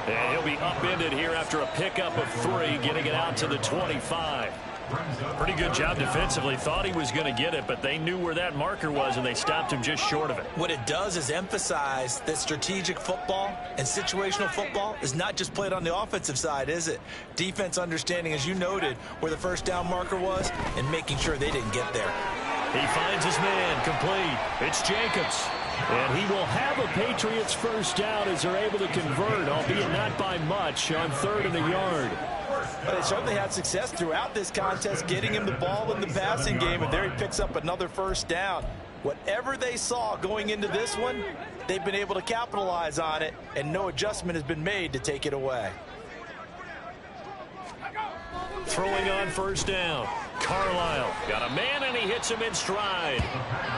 And he'll be upended here after a pickup of 3, getting it out to the 25. Pretty good job defensively. Thought he was going to get it, but they knew where that marker was, and they stopped him just short of it. What it does is emphasize that strategic football and situational football is not just played on the offensive side, is it? Defense understanding, as you noted, where the first down marker was and making sure they didn't get there. He finds his man complete. It's Jacobs. And he will have a Patriots first down as they're able to convert, albeit not by much, on 3rd and the yard. But they certainly had success throughout this contest, getting him the ball in the passing game, and there he picks up another first down. Whatever they saw going into this one, they've been able to capitalize on it, and no adjustment has been made to take it away. Throwing on first down. Carlisle got a man, and he hits him in stride.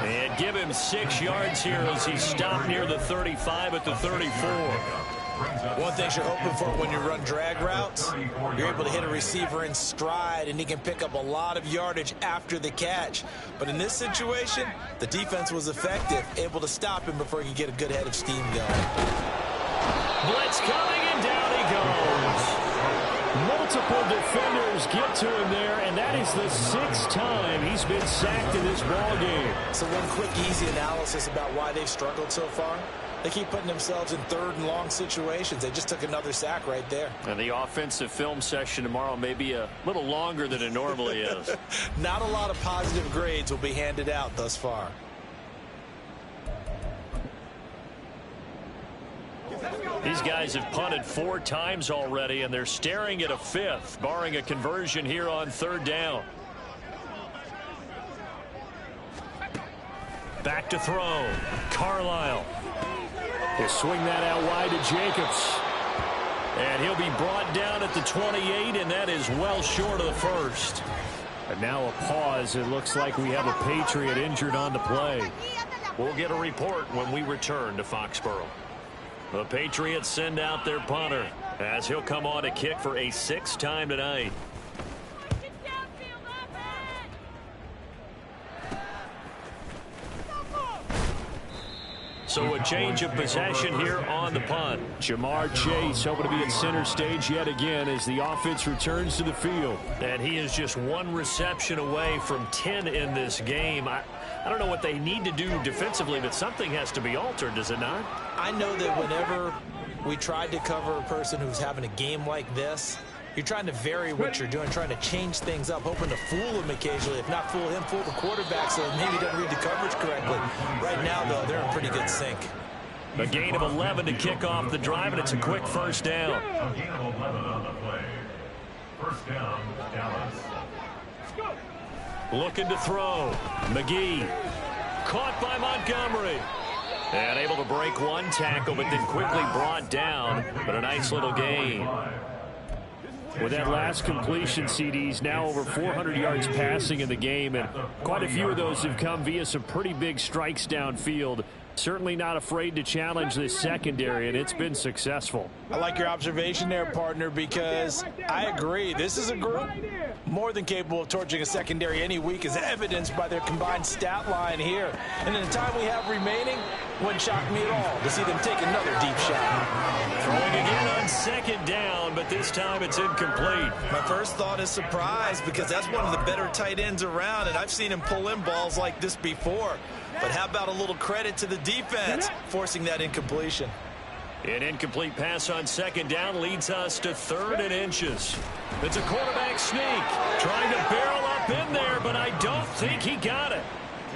And give him 6 yards here as he's stopped near the 35 at the 34. One thing you're hoping for when you run drag routes, you're able to hit a receiver in stride, and he can pick up a lot of yardage after the catch. But in this situation, the defense was effective, able to stop him before he could get a good head of steam going. Blitz coming, and down he goes. Multiple defenders get to him there, and that is the 6th time he's been sacked in this ballgame. So one quick, easy analysis about why they've struggled so far. They keep putting themselves in 3rd and long situations. They just took another sack right there. And the offensive film session tomorrow may be a little longer than it normally is. Not a lot of positive grades will be handed out thus far. These guys have punted 4 times already, and they're staring at a 5th, barring a conversion here on 3rd down. Back to throw. Carlisle. They swing that out wide to Jacobs. And he'll be brought down at the 28, and that is well short of the 1st. And now a pause. It looks like we have a Patriot injured on the play. We'll get a report when we return to Foxborough. The Patriots send out their punter as he'll come on to kick for a 6th time tonight. So a change of possession here on the punt. Jamar Chase hoping to be at center stage yet again as the offense returns to the field. And he is just 1 reception away from 10 in this game. I don't know what they need to do defensively, but something has to be altered, does it not? I know that whenever we tried to cover a person who's having a game like this, you're trying to vary what you're doing, trying to change things up, hoping to fool him occasionally. If not fool him, fool the quarterback so maybe he doesn't read the coverage correctly. Right now, though, they're in pretty good sync. A gain of 11 to kick off the drive, and it's a quick first down. A gain of 11 on the play. First down, Dallas. Looking to throw. McGee. Caught by Montgomery. And able to break 1 tackle, but then quickly brought down. But a nice little gain. With that last completion, CD's now over 400 yards passing in the game, and quite a few of those have come via some pretty big strikes downfield. Certainly not afraid to challenge this secondary, and it's been successful. I like your observation there, partner, because I agree. This is a group more than capable of torching a secondary any week, as evidenced by their combined stat line here. And in the time we have remaining, wouldn't shock me at all to see them take another deep shot. Throwing again on 2nd down, but this time it's incomplete. My first thought is surprise, because that's one of the better tight ends around, and I've seen him pull in balls like this before. But how about a little credit to the defense forcing that incompletion? An incomplete pass on 2nd down leads us to 3rd and inches. It's a quarterback sneak. Trying to barrel up in there, but I don't think he got it.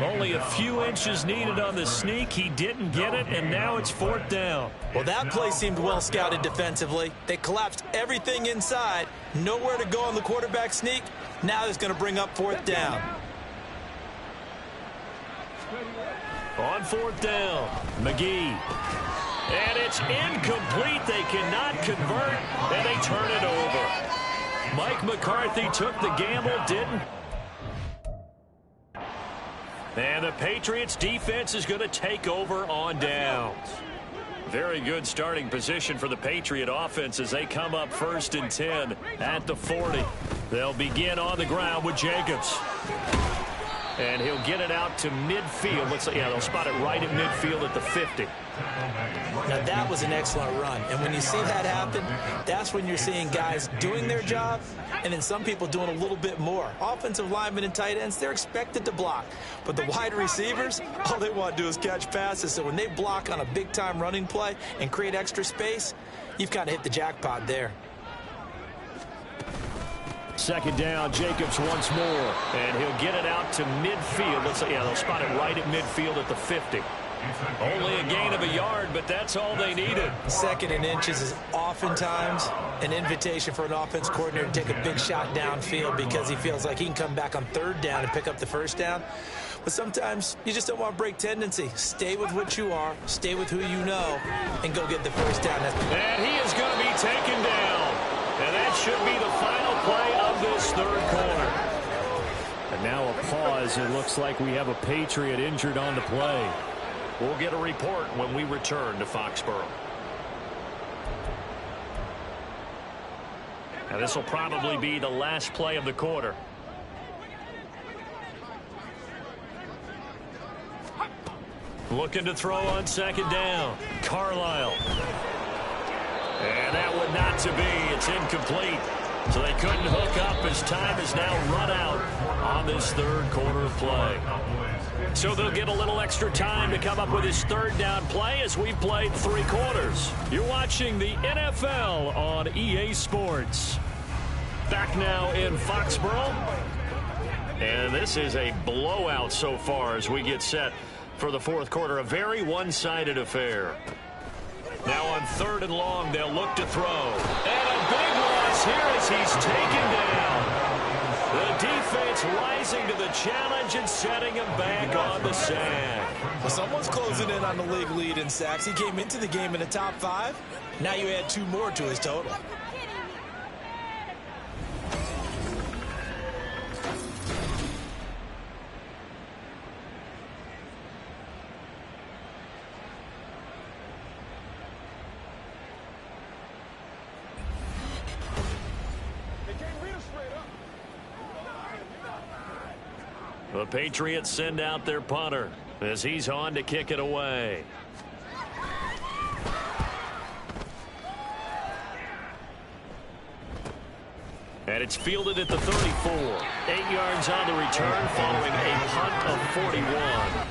Only a few inches needed on the sneak. He didn't get it, and now it's 4th down. Well, that play seemed well scouted defensively. They collapsed everything inside. Nowhere to go on the quarterback sneak. Now it's going to bring up 4th down. On 4th down, McGee. And it's incomplete. They cannot convert, and they turn it over. Mike McCarthy took the gamble, didn't. And the Patriots defense is going to take over on downs. Very good starting position for the Patriot offense as they come up 1st and 10 at the 40. They'll begin on the ground with Jacobs. And he'll get it out to midfield. They'll spot it right at midfield at the 50. Now, that was an excellent run. And when you see that happen, that's when you're seeing guys doing their job and then some people doing a little bit more. Offensive linemen and tight ends, they're expected to block. But the wide receivers, all they want to do is catch passes. So when they block on a big-time running play and create extra space, you've kind of hit the jackpot there. 2nd down, Jacobs once more. And he'll get it out to midfield. They'll spot it right at midfield at the 50. Only a gain of a yard, but that's all they needed. 2nd and inches is oftentimes an invitation for an offense coordinator to take a big shot downfield because he feels like he can come back on 3rd down and pick up the 1st down. But sometimes you just don't want to break tendency. Stay with what you are, stay with who you know, and go get the 1st down. And he is going to be taken down. And that should be the final play of this 3rd quarter. And now a pause. It looks like we have a Patriot injured on the play. We'll get a report when we return to Foxborough. Now this will probably be the last play of the quarter. Looking to throw on 2nd down. Carlisle. And that one not to be. It's incomplete. So they couldn't hook up as time is now run out on this 3rd quarter play. So they'll get a little extra time to come up with his 3rd down play as we've played 3 quarters. You're watching the NFL on EA Sports. Back now in Foxborough. And this is a blowout so far as we get set for the 4th quarter. A very one-sided affair. Now on 3rd and long, they'll look to throw. And a big loss here as he's taken down. The defense rising to the challenge and setting him back on the sack. Well, someone's closing in on the league lead in sacks. He came into the game in the top 5. Now you add 2 more to his total. The Patriots send out their punter as he's on to kick it away. And it's fielded at the 34. 8 yards on the return following a punt of 41.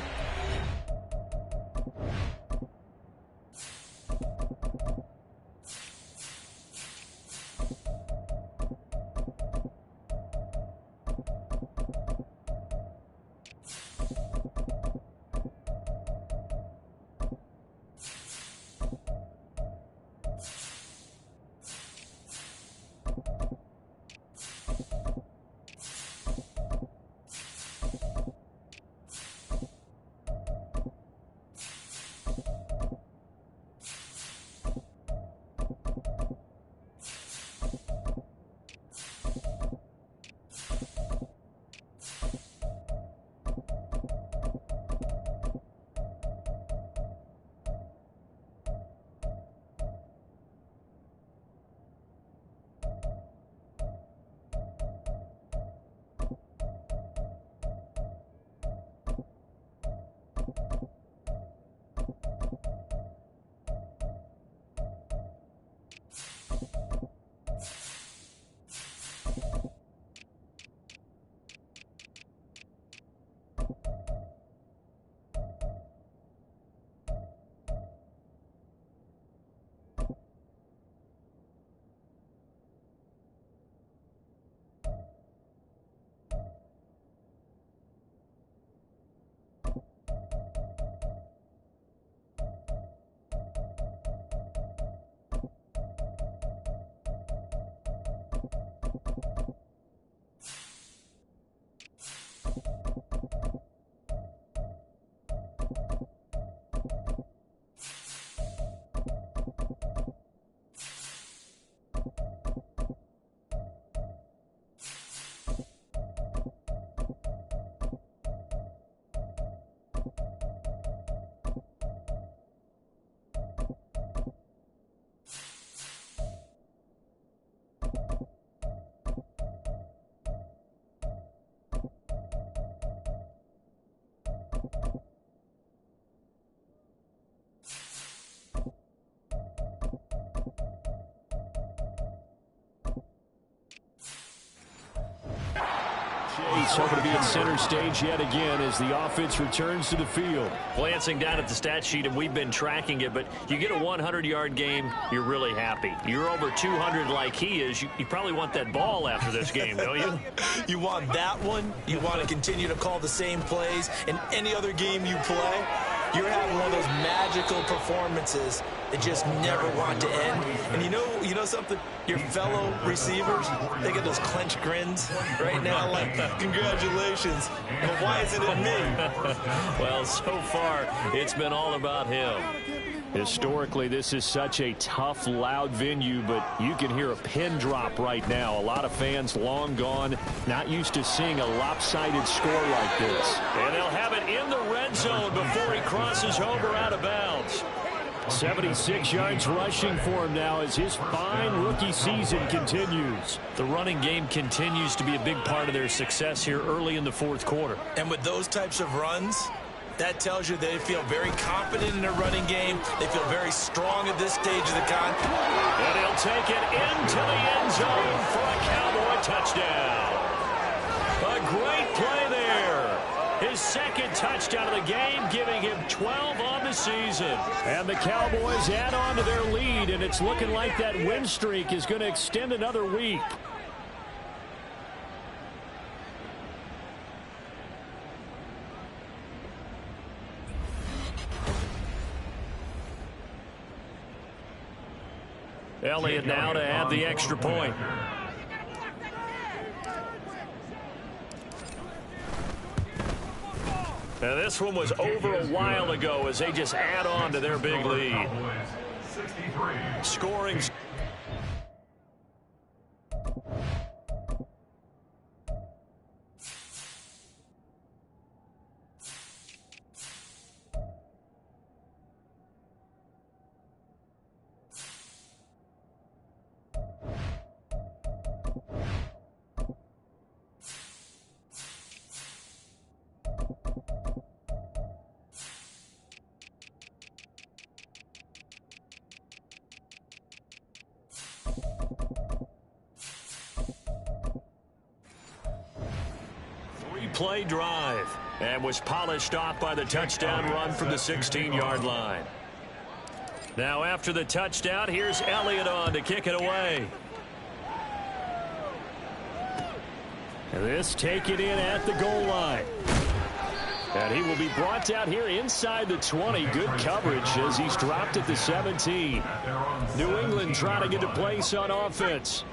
Chase hoping to be at center stage yet again as the offense returns to the field. Glancing down at the stat sheet, and we've been tracking it, but you get a 100-yard game, you're really happy. You're over 200 like he is. You probably want that ball after this game, don't you? You want that one? You want to continue to call the same plays in any other game you play? You're having one of those magical performances that just never want to end. And you know something? Your fellow receivers, they get those clenched grins right now like, congratulations. But why isn't it me? Well, so far, it's been all about him. Historically, this is such a tough, loud venue, but you can hear a pin drop right now. A lot of fans long gone, not used to seeing a lopsided score like this. And they'll have it in the red zone before he crosses over out of bounds. 76 yards rushing for him now as his fine rookie season continues. The running game continues to be a big part of their success here early in the fourth quarter. And with those types of runs, that tells you they feel very confident in their running game. They feel very strong at this stage of the contest. And he'll take it into the end zone for a Cowboy touchdown. A great play there. His second touchdown of the game, giving him 12 on the season. And the Cowboys add on to their lead, and it's looking like that win streak is going to extend another week. Elliott now to add the extra point. Now this one was over a while ago as they just add on to their big lead. Scoring. Play drive and was polished off by the touchdown run from the 16-yard line. Now after the touchdown, here's Elliott on to kick it away. And this taken in at the goal line. And he will be brought down here inside the 20. Good coverage as he's dropped at the 17. New England trying to get a place on offense.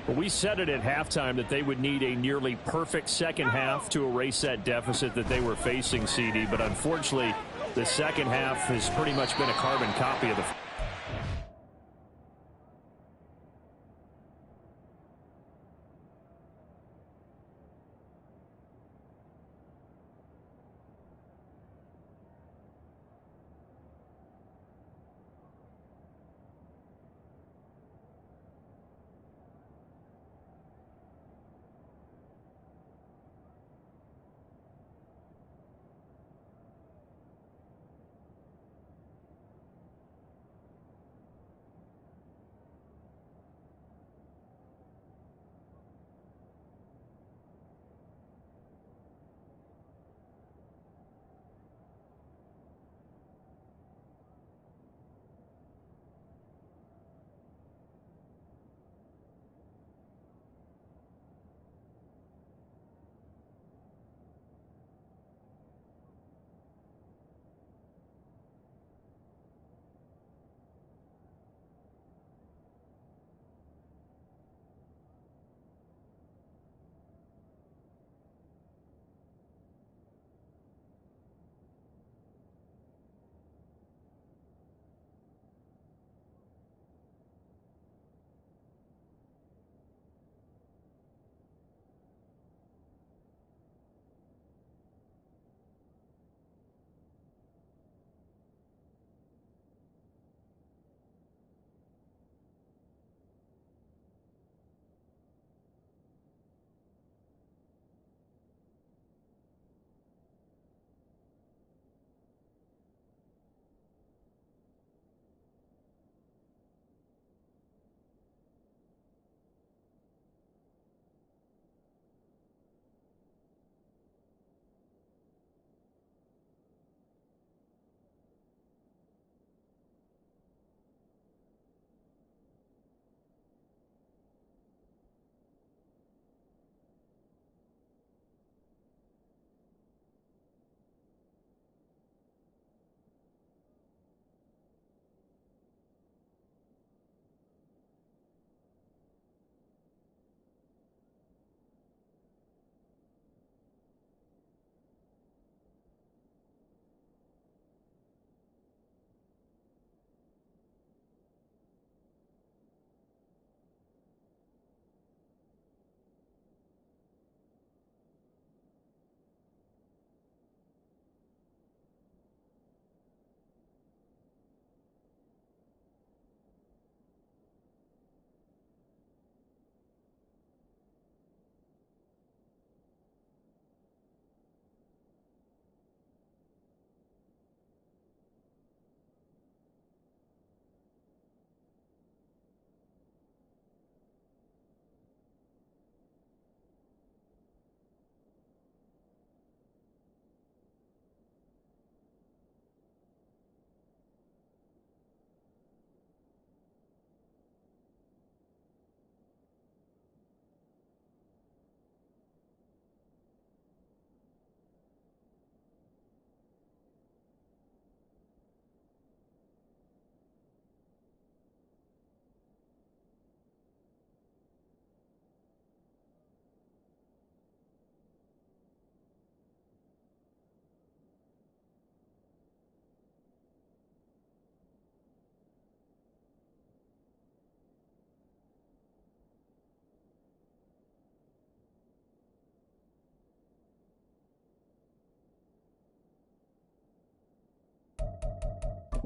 Well, we said it at halftime that they would need a nearly perfect second half to erase that deficit that they were facing, CD. But unfortunately, the second half has pretty much been a carbon copy of the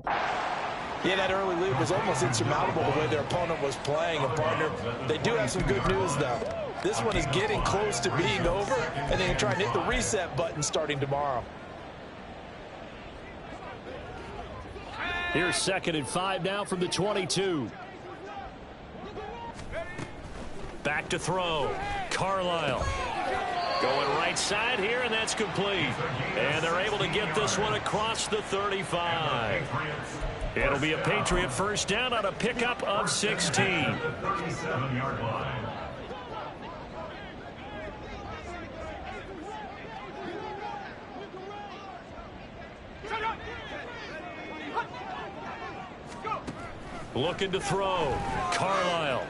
Yeah, that early lead was almost insurmountable the way their opponent was playing. And, partner, they do have some good news, though. This one is getting close to being over, and they can try and hit the reset button starting tomorrow. Here's 2nd and 5 now from the 22. Back to throw. Carlisle. Going right side here, and that's complete. And they're able to get this one across the 35. It'll be a Patriot first down on a pickup of 16. 37-yard line. Looking to throw. Carlisle.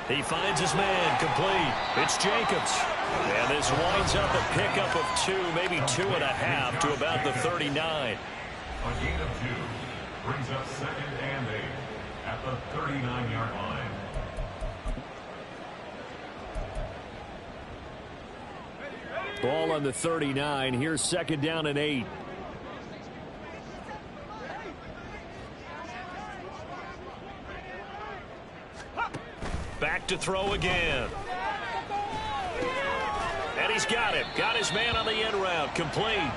He finds his man. Complete. It's Jacobs. And this winds up a pickup of 2, maybe 2.5 to about the 39. A gain of 2 brings up 2nd and 8 at the 39-yard line. Ball on the 39. Here's 2nd down and 8. Back to throw again. And he's got him. Got his man on the end route. Complete.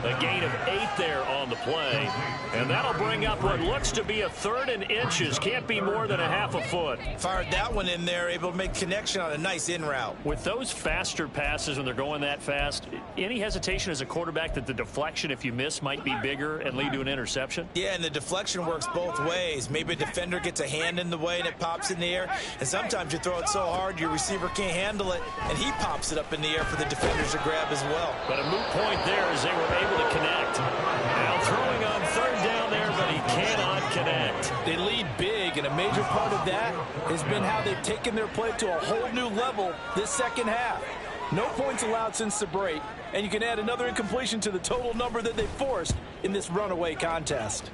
A gain of 8 there on the play. And that'll bring up what looks to be a 3rd and inches. Can't be more than a half a foot. Fired that one in there, able to make connection on a nice in route. With those faster passes when they're going that fast, any hesitation as a quarterback that the deflection, if you miss, might be bigger and lead to an interception? Yeah, and the deflection works both ways. Maybe a defender gets a hand in the way and it pops in the air. And sometimes you throw it so hard your receiver can't handle it, and he pops it up in the air for the defenders to grab as well. But a moot point there as they were able to connect. Now throwing on 3rd down there, but he cannot connect. They lead big, and a major part of that has been how they've taken their play to a whole new level this second half. No points allowed since the break, and you can add another incompletion to the total number that they forced in this runaway contest.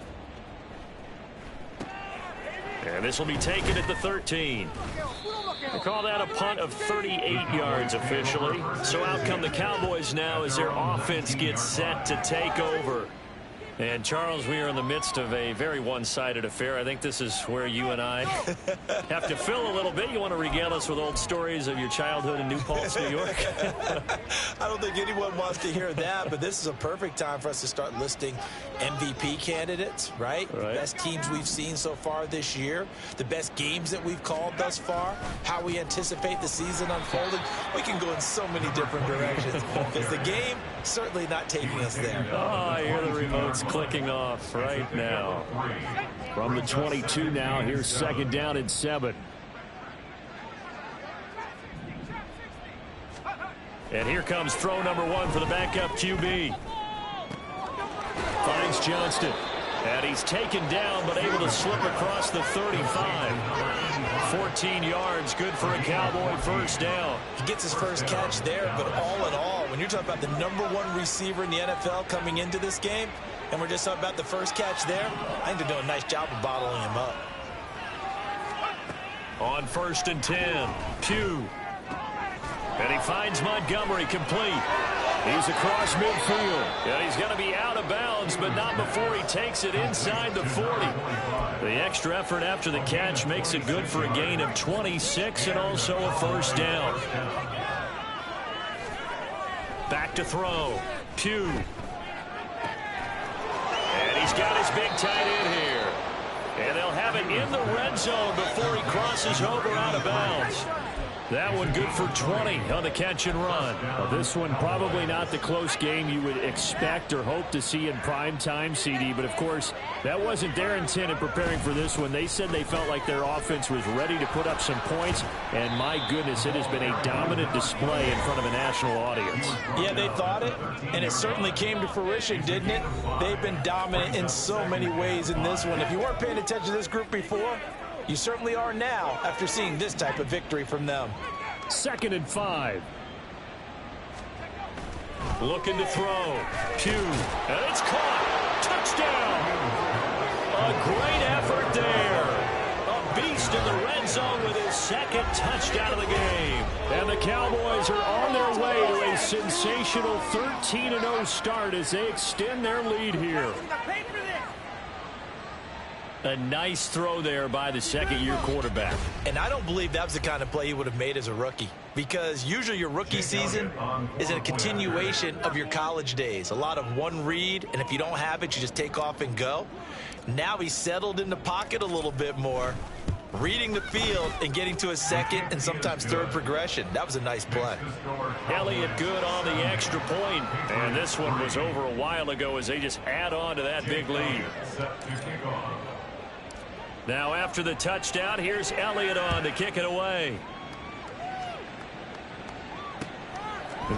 And this will be taken at the 13. We'll call that a punt of 38 yards officially. So out come the Cowboys now as their offense gets set to take over. And, Charles, we are in the midst of a very one-sided affair. I think this is where you and I have to fill a little bit. You want to regale us with old stories of your childhood in New Paltz, New York? I don't think anyone wants to hear that, but this is a perfect time for us to start listing MVP candidates, right? The best teams we've seen so far this year, the best games that we've called thus far, how we anticipate the season unfolding. We can go in so many different directions because the game certainly not taking us there. Oh, I hear the remotes clicking off right now. From the 22 now, here's 2nd down and 7. And here comes throw number 1 for the backup QB. Finds Johnston. And he's taken down, but able to slip across the 35. 14 yards, good for a Cowboy first down. He gets his first catch there, but all in all, when you're talking about the #1 receiver in the NFL coming into this game, and we're just talking about the first catch there, I think they're doing a nice job of bottling him up. On 1st and 10, Pugh. And he finds Montgomery complete. He's across midfield. And he's going to be out of bounds, but not before he takes it inside the 40. The extra effort after the catch makes it good for a gain of 26 and also a first down. Back to throw. Pugh. And he's got his big tight end here. And they'll have it in the red zone before he crosses over out of bounds. That one good for 20 on the catch and run. Well, this one probably not the close game you would expect or hope to see in prime time, CD. But, of course, that wasn't their intent in preparing for this one. They said they felt like their offense was ready to put up some points. And, my goodness, it has been a dominant display in front of a national audience. Yeah, they thought it, and it certainly came to fruition, didn't it? They've been dominant in so many ways in this one. If you weren't paying attention to this group before, you certainly are now after seeing this type of victory from them. 2nd and 5. Looking to throw. Pugh. And it's caught. Touchdown. A great effort there. A beast in the red zone with his 2nd touchdown of the game. And the Cowboys are on their way to a sensational 13-0 start as they extend their lead here. A nice throw there by the second-year quarterback. And I don't believe that was the kind of play he would have made as a rookie, because usually your rookie season is a continuation of your college days. A lot of one read, and if you don't have it, you just take off and go. Now he's settled in the pocket a little bit more, reading the field and getting to a second and sometimes third progression. That was a nice play. Elliott good on the extra point. And this one was over a while ago as they just add on to that big lead. Now after the touchdown, here's Elliott on to kick it away.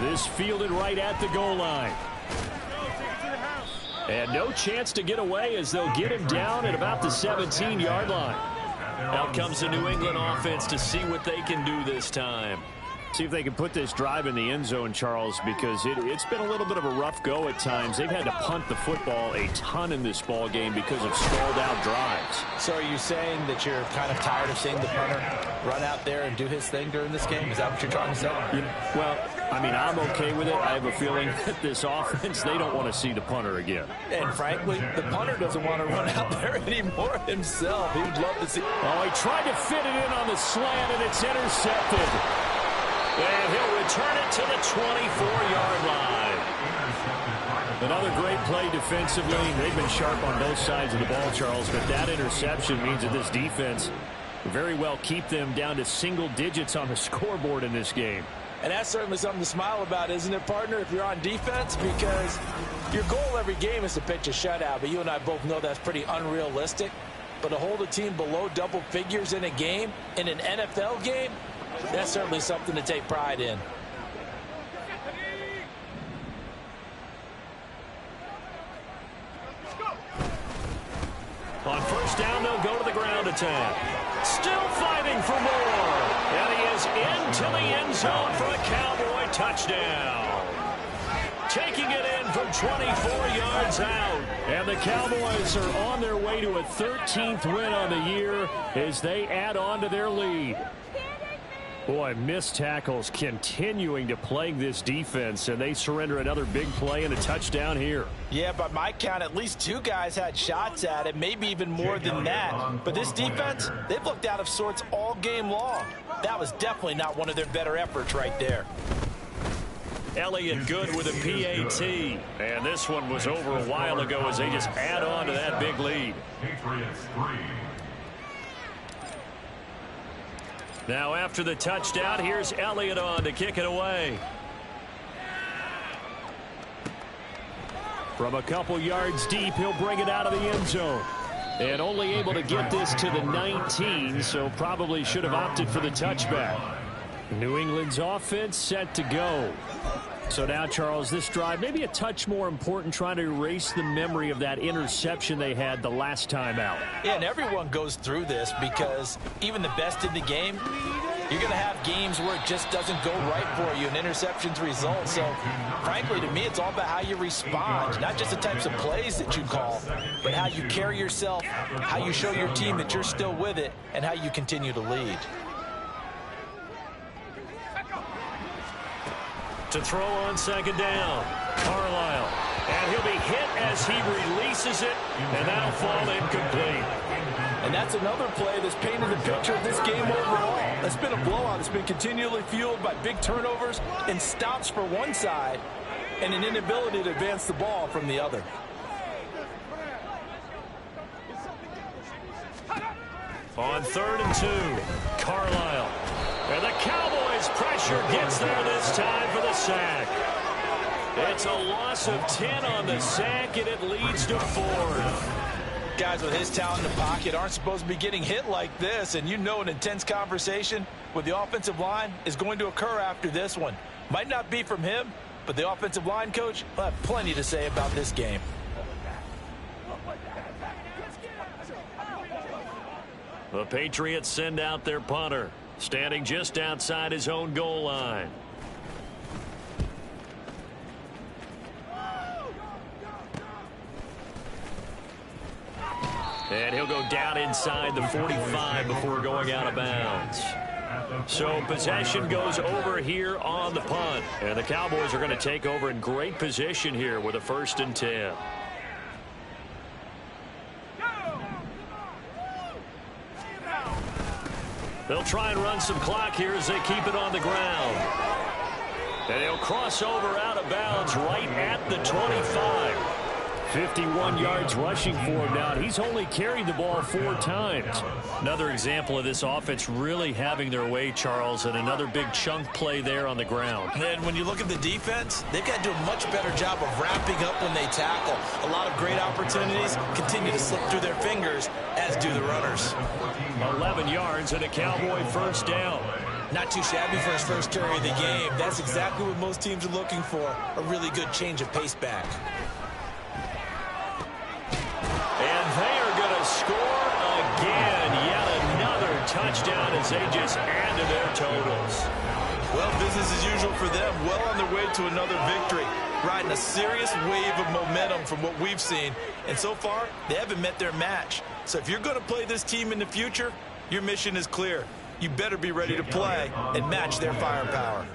This fielded right at the goal line. And no chance to get away as they'll get him down at about the 17-yard line. Out comes the New England offense to see what they can do this time. See if they can put this drive in the end zone, Charles, because it's been a little bit of a rough go at times. They've had to punt the football a ton in this ball game because of stalled out drives. So are you saying that you're kind of tired of seeing the punter run out there and do his thing during this game? Is that what you're trying to say? Well, I mean, I'm okay with it. I have a feeling that this offense, they don't want to see the punter again. And frankly, the punter doesn't want to run out there anymore himself. He would love to see. Oh, he tried to fit it in on the slant, and it's intercepted. And he'll return it to the 24-yard line. Another great play defensively. They've been sharp on both sides of the ball, Charles, but that interception means that this defense very well keep them down to single digits on the scoreboard in this game. And that's certainly something to smile about, isn't it, partner, if you're on defense? Because your goal every game is to pitch a shutout, but you and I both know that's pretty unrealistic. But to hold a team below double figures in a game, in an NFL game, that's certainly something to take pride in. On first down, they'll go to the ground attack. Still fighting for more. And he is into the end zone for a Cowboy touchdown. Taking it in from 24 yards out. And the Cowboys are on their way to a 13th win on the year as they add on to their lead. Boy, missed tackles continuing to plague this defense, and they surrender another big play and a touchdown here. Yeah, by my count, at least two guys had shots at it, maybe even more than that. But this defense, they've looked out of sorts all game long. That was definitely not one of their better efforts right there. Elliott good with a PAT. And this one was over a while ago as they just add on to that big lead. Patriots 3. Now after the touchdown, here's Elliott on to kick it away. From a couple yards deep, he'll bring it out of the end zone. And only able to get this to the 19, so probably should have opted for the touchback. New England's offense set to go. So now, Charles, this drive maybe a touch more important, trying to erase the memory of that interception they had the last time out. Yeah, and everyone goes through this because even the best in the game, you're going to have games where it just doesn't go right for you and interceptions result. So, frankly, to me, it's all about how you respond, not just the types of plays that you call, but how you carry yourself, how you show your team that you're still with it, and how you continue to lead. To throw on second down, Carlisle. And he'll be hit as he releases it, and that'll fall incomplete. And that's another play that's painted the picture of this game overall. It's been a blowout. It's been continually fueled by big turnovers and stops for one side and an inability to advance the ball from the other. On 3rd and 2, Carlisle. And the Cowboys' pressure gets there this time for the sack. It's a loss of 10 on the sack, and it leads to 4th. Guys with his talent in the pocket aren't supposed to be getting hit like this, and you know an intense conversation with the offensive line is going to occur after this one. Might not be from him, but the offensive line coach will have plenty to say about this game. The Patriots send out their punter, standing just outside his own goal line. And he'll go down inside the 45 before going out of bounds. So possession goes over here on the punt. And the Cowboys are going to take over in great position here with a 1st and 10. They'll try and run some clock here as they keep it on the ground. And he'll cross over out of bounds right at the 25. 51 yards rushing for him now. He's only carried the ball 4 times. Another example of this offense really having their way, Charles, and another big chunk play there on the ground. And when you look at the defense, they've got to do a much better job of wrapping up when they tackle. A lot of great opportunities continue to slip through their fingers, as do the runners. 11 yards and a Cowboy first down. Not too shabby for his first carry of the game. That's exactly what most teams are looking for, a really good change of pace back. And they are going to score again. Yet another touchdown as they just add to their totals. Well, business as usual for them. Well on their way to another victory. Riding a serious wave of momentum from what we've seen. And so far, they haven't met their match. So if you're going to play this team in the future, your mission is clear. You better be ready to play and match their firepower.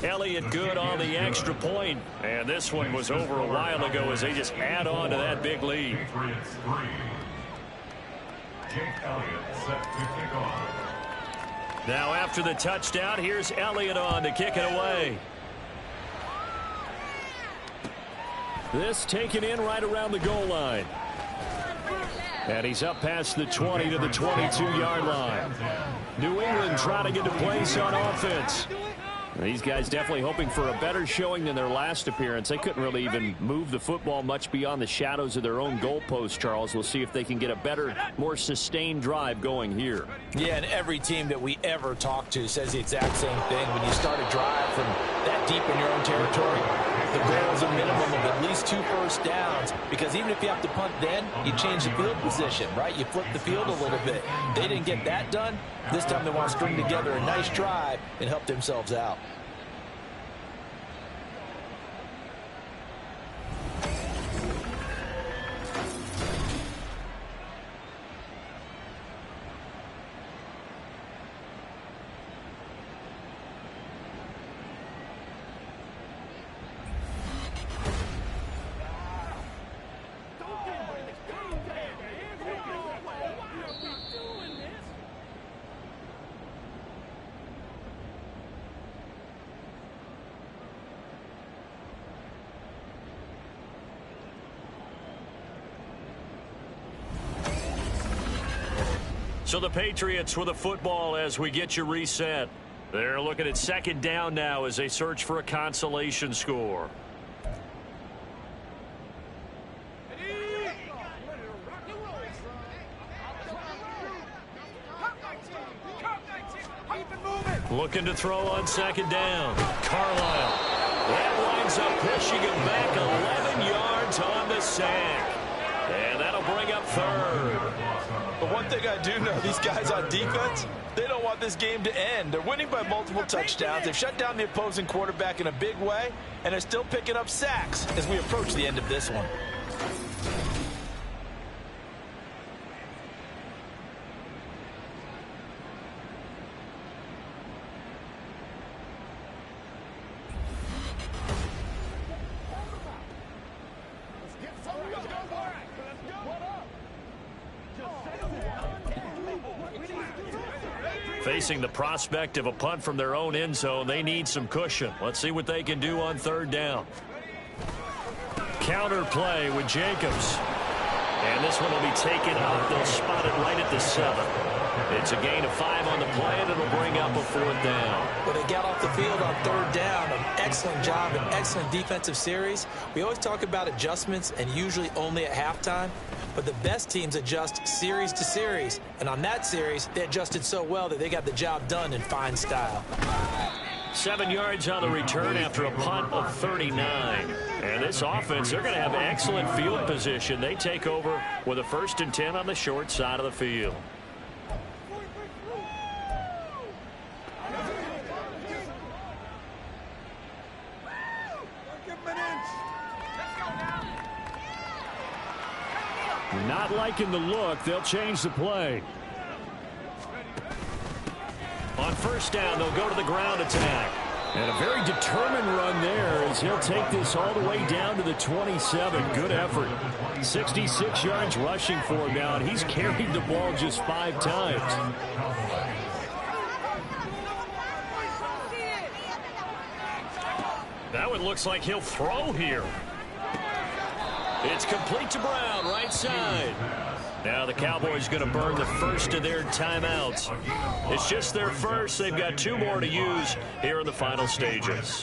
Elliott good on the extra point. And this one was over a while ago as they just add on to that big lead. Patriots 3. Jake Elliott set to kick off. Now after the touchdown, here's Elliott on to kick it away. This taken in right around the goal line. And he's up past the 20 to the 22-yard line. New England trying to get a place on offense. These guys definitely hoping for a better showing than their last appearance. They couldn't really even move the football much beyond the shadows of their own goalpost, Charles. We'll see if they can get a better, more sustained drive going here. Yeah, and every team that we ever talk to says the exact same thing. When you start a drive from that deep in your own territory, the goal is a minimum of at least 2 first downs, because even if you have to punt then, you change the field position, right? You flip the field a little bit. They didn't get that done. This time they want to string together a nice drive and help themselves out. So the Patriots with a football as we get you reset. They're looking at second down now as they search for a consolation score. Looking to throw on second down. Carlisle. That winds up pushing him back 11 yards on the sack. And that'll bring up third. But one thing I do know, these guys on defense, they don't want this game to end. They're winning by multiple touchdowns. They've shut down the opposing quarterback in a big way, and they're still picking up sacks as we approach the end of this one. Facing the prospect of a punt from their own end zone, they need some cushion. Let's see what they can do on third down. Counter play with Jacobs. And this one will be taken out. They'll spot it right at the 7. It's a gain of 5 on the play, and it'll bring up a 4th down. Well, they got off the field on third down. An excellent job, an excellent defensive series. We always talk about adjustments, and usually only at halftime. But the best teams adjust series to series. And on that series, they adjusted so well that they got the job done in fine style. 7 yards on the return after a punt of 39. And this offense, they're going to have excellent field position. They take over with a 1st and 10 on the short side of the field. Not liking the look. They'll change the play. On first down, they'll go to the ground attack. And a very determined run there as as he'll take this all the way down to the 27. Good effort. 66 yards rushing for him now, and he's carried the ball just 5 times. That one looks like he'll throw here. It's complete to Brown, right side. Now the Cowboys going to burn the first of their timeouts. It's just their first. They've got 2 more to use here in the final stages.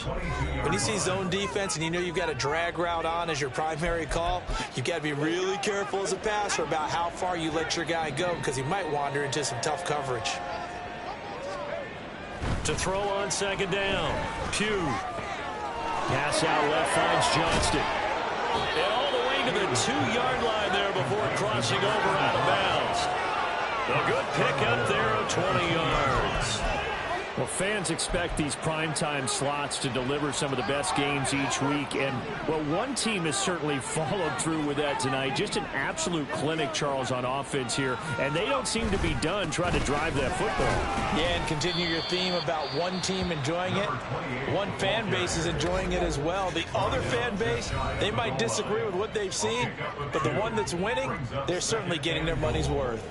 When you see zone defense and you know you've got a drag route on as your primary call, you've got to be really careful as a passer about how far you let your guy go because he might wander into some tough coverage. To throw on second down, Pugh. Pass out left finds Johnston. And all the way to the 2-yard line there before crossing over out of bounds. A good pickup there of 20 yards. Well, fans expect these primetime slots to deliver some of the best games each week. And, well, one team has certainly followed through with that tonight. Just an absolute clinic, Charles, on offense here. And they don't seem to be done trying to drive that football. Yeah, and continue your theme about one team enjoying it. One fan base is enjoying it as well. The other fan base, they might disagree with what they've seen, but the one that's winning, they're certainly getting their money's worth.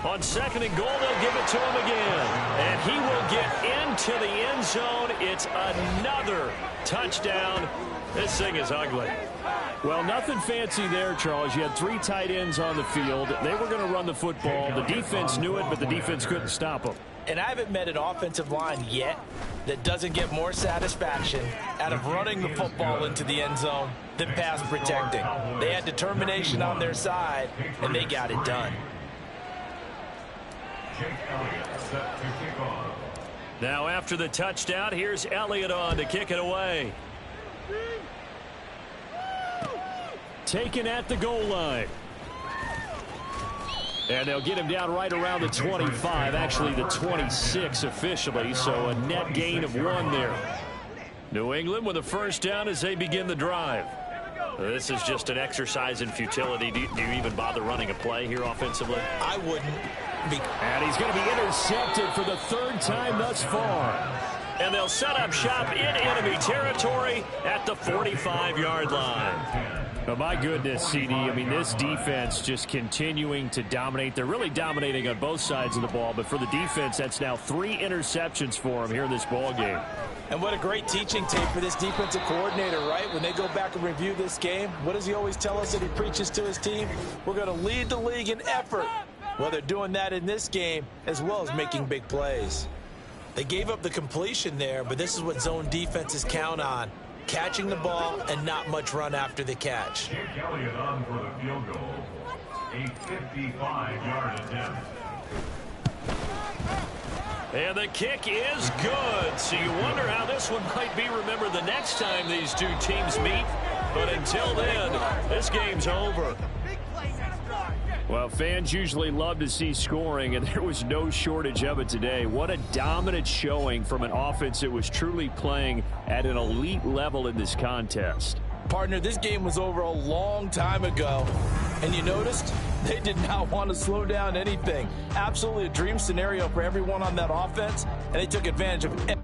On second and goal, they'll give it to him again. And he will get into the end zone. It's another touchdown. This thing is ugly. Well, nothing fancy there, Charles. You had 3 tight ends on the field. They were going to run the football. The defense knew it, but the defense couldn't stop them. And I haven't met an offensive line yet that doesn't get more satisfaction out of running the football into the end zone than pass protecting. They had determination on their side, and they got it done. Now after the touchdown, here's Elliott on to kick it away. Taken at the goal line. And they'll get him down right around the 25, actually the 26 officially, so a net gain of 1 there. New England with a first down as they begin the drive. This is just an exercise in futility. Do you even bother running a play here offensively? I wouldn't. And he's going to be intercepted for the 3rd time thus far. And they'll set up shop in enemy territory at the 45-yard line. Oh, my goodness, CD. I mean, this defense just continuing to dominate. They're really dominating on both sides of the ball. But for the defense, that's now 3 interceptions for them here in this ball game. And what a great teaching tape for this defensive coordinator, right? When they go back and review this game, what does he always tell us that he preaches to his team? We're going to lead the league in effort. Well, they're doing that in this game as well as making big plays. They gave up the completion there, but this is what zone defenses count on. Catching the ball and not much run after the catch. Jake Elliott on for the field goal. A 55-yard attempt. And the kick is good. So you wonder how this one might be remembered the next time these 2 teams meet. But until then, this game's over. Well, fans usually love to see scoring, and there was no shortage of it today. What a dominant showing from an offense that was truly playing at an elite level in this contest. Partner, this game was over a long time ago, and you noticed they did not want to slow down anything. Absolutely a dream scenario for everyone on that offense, and they took advantage of it.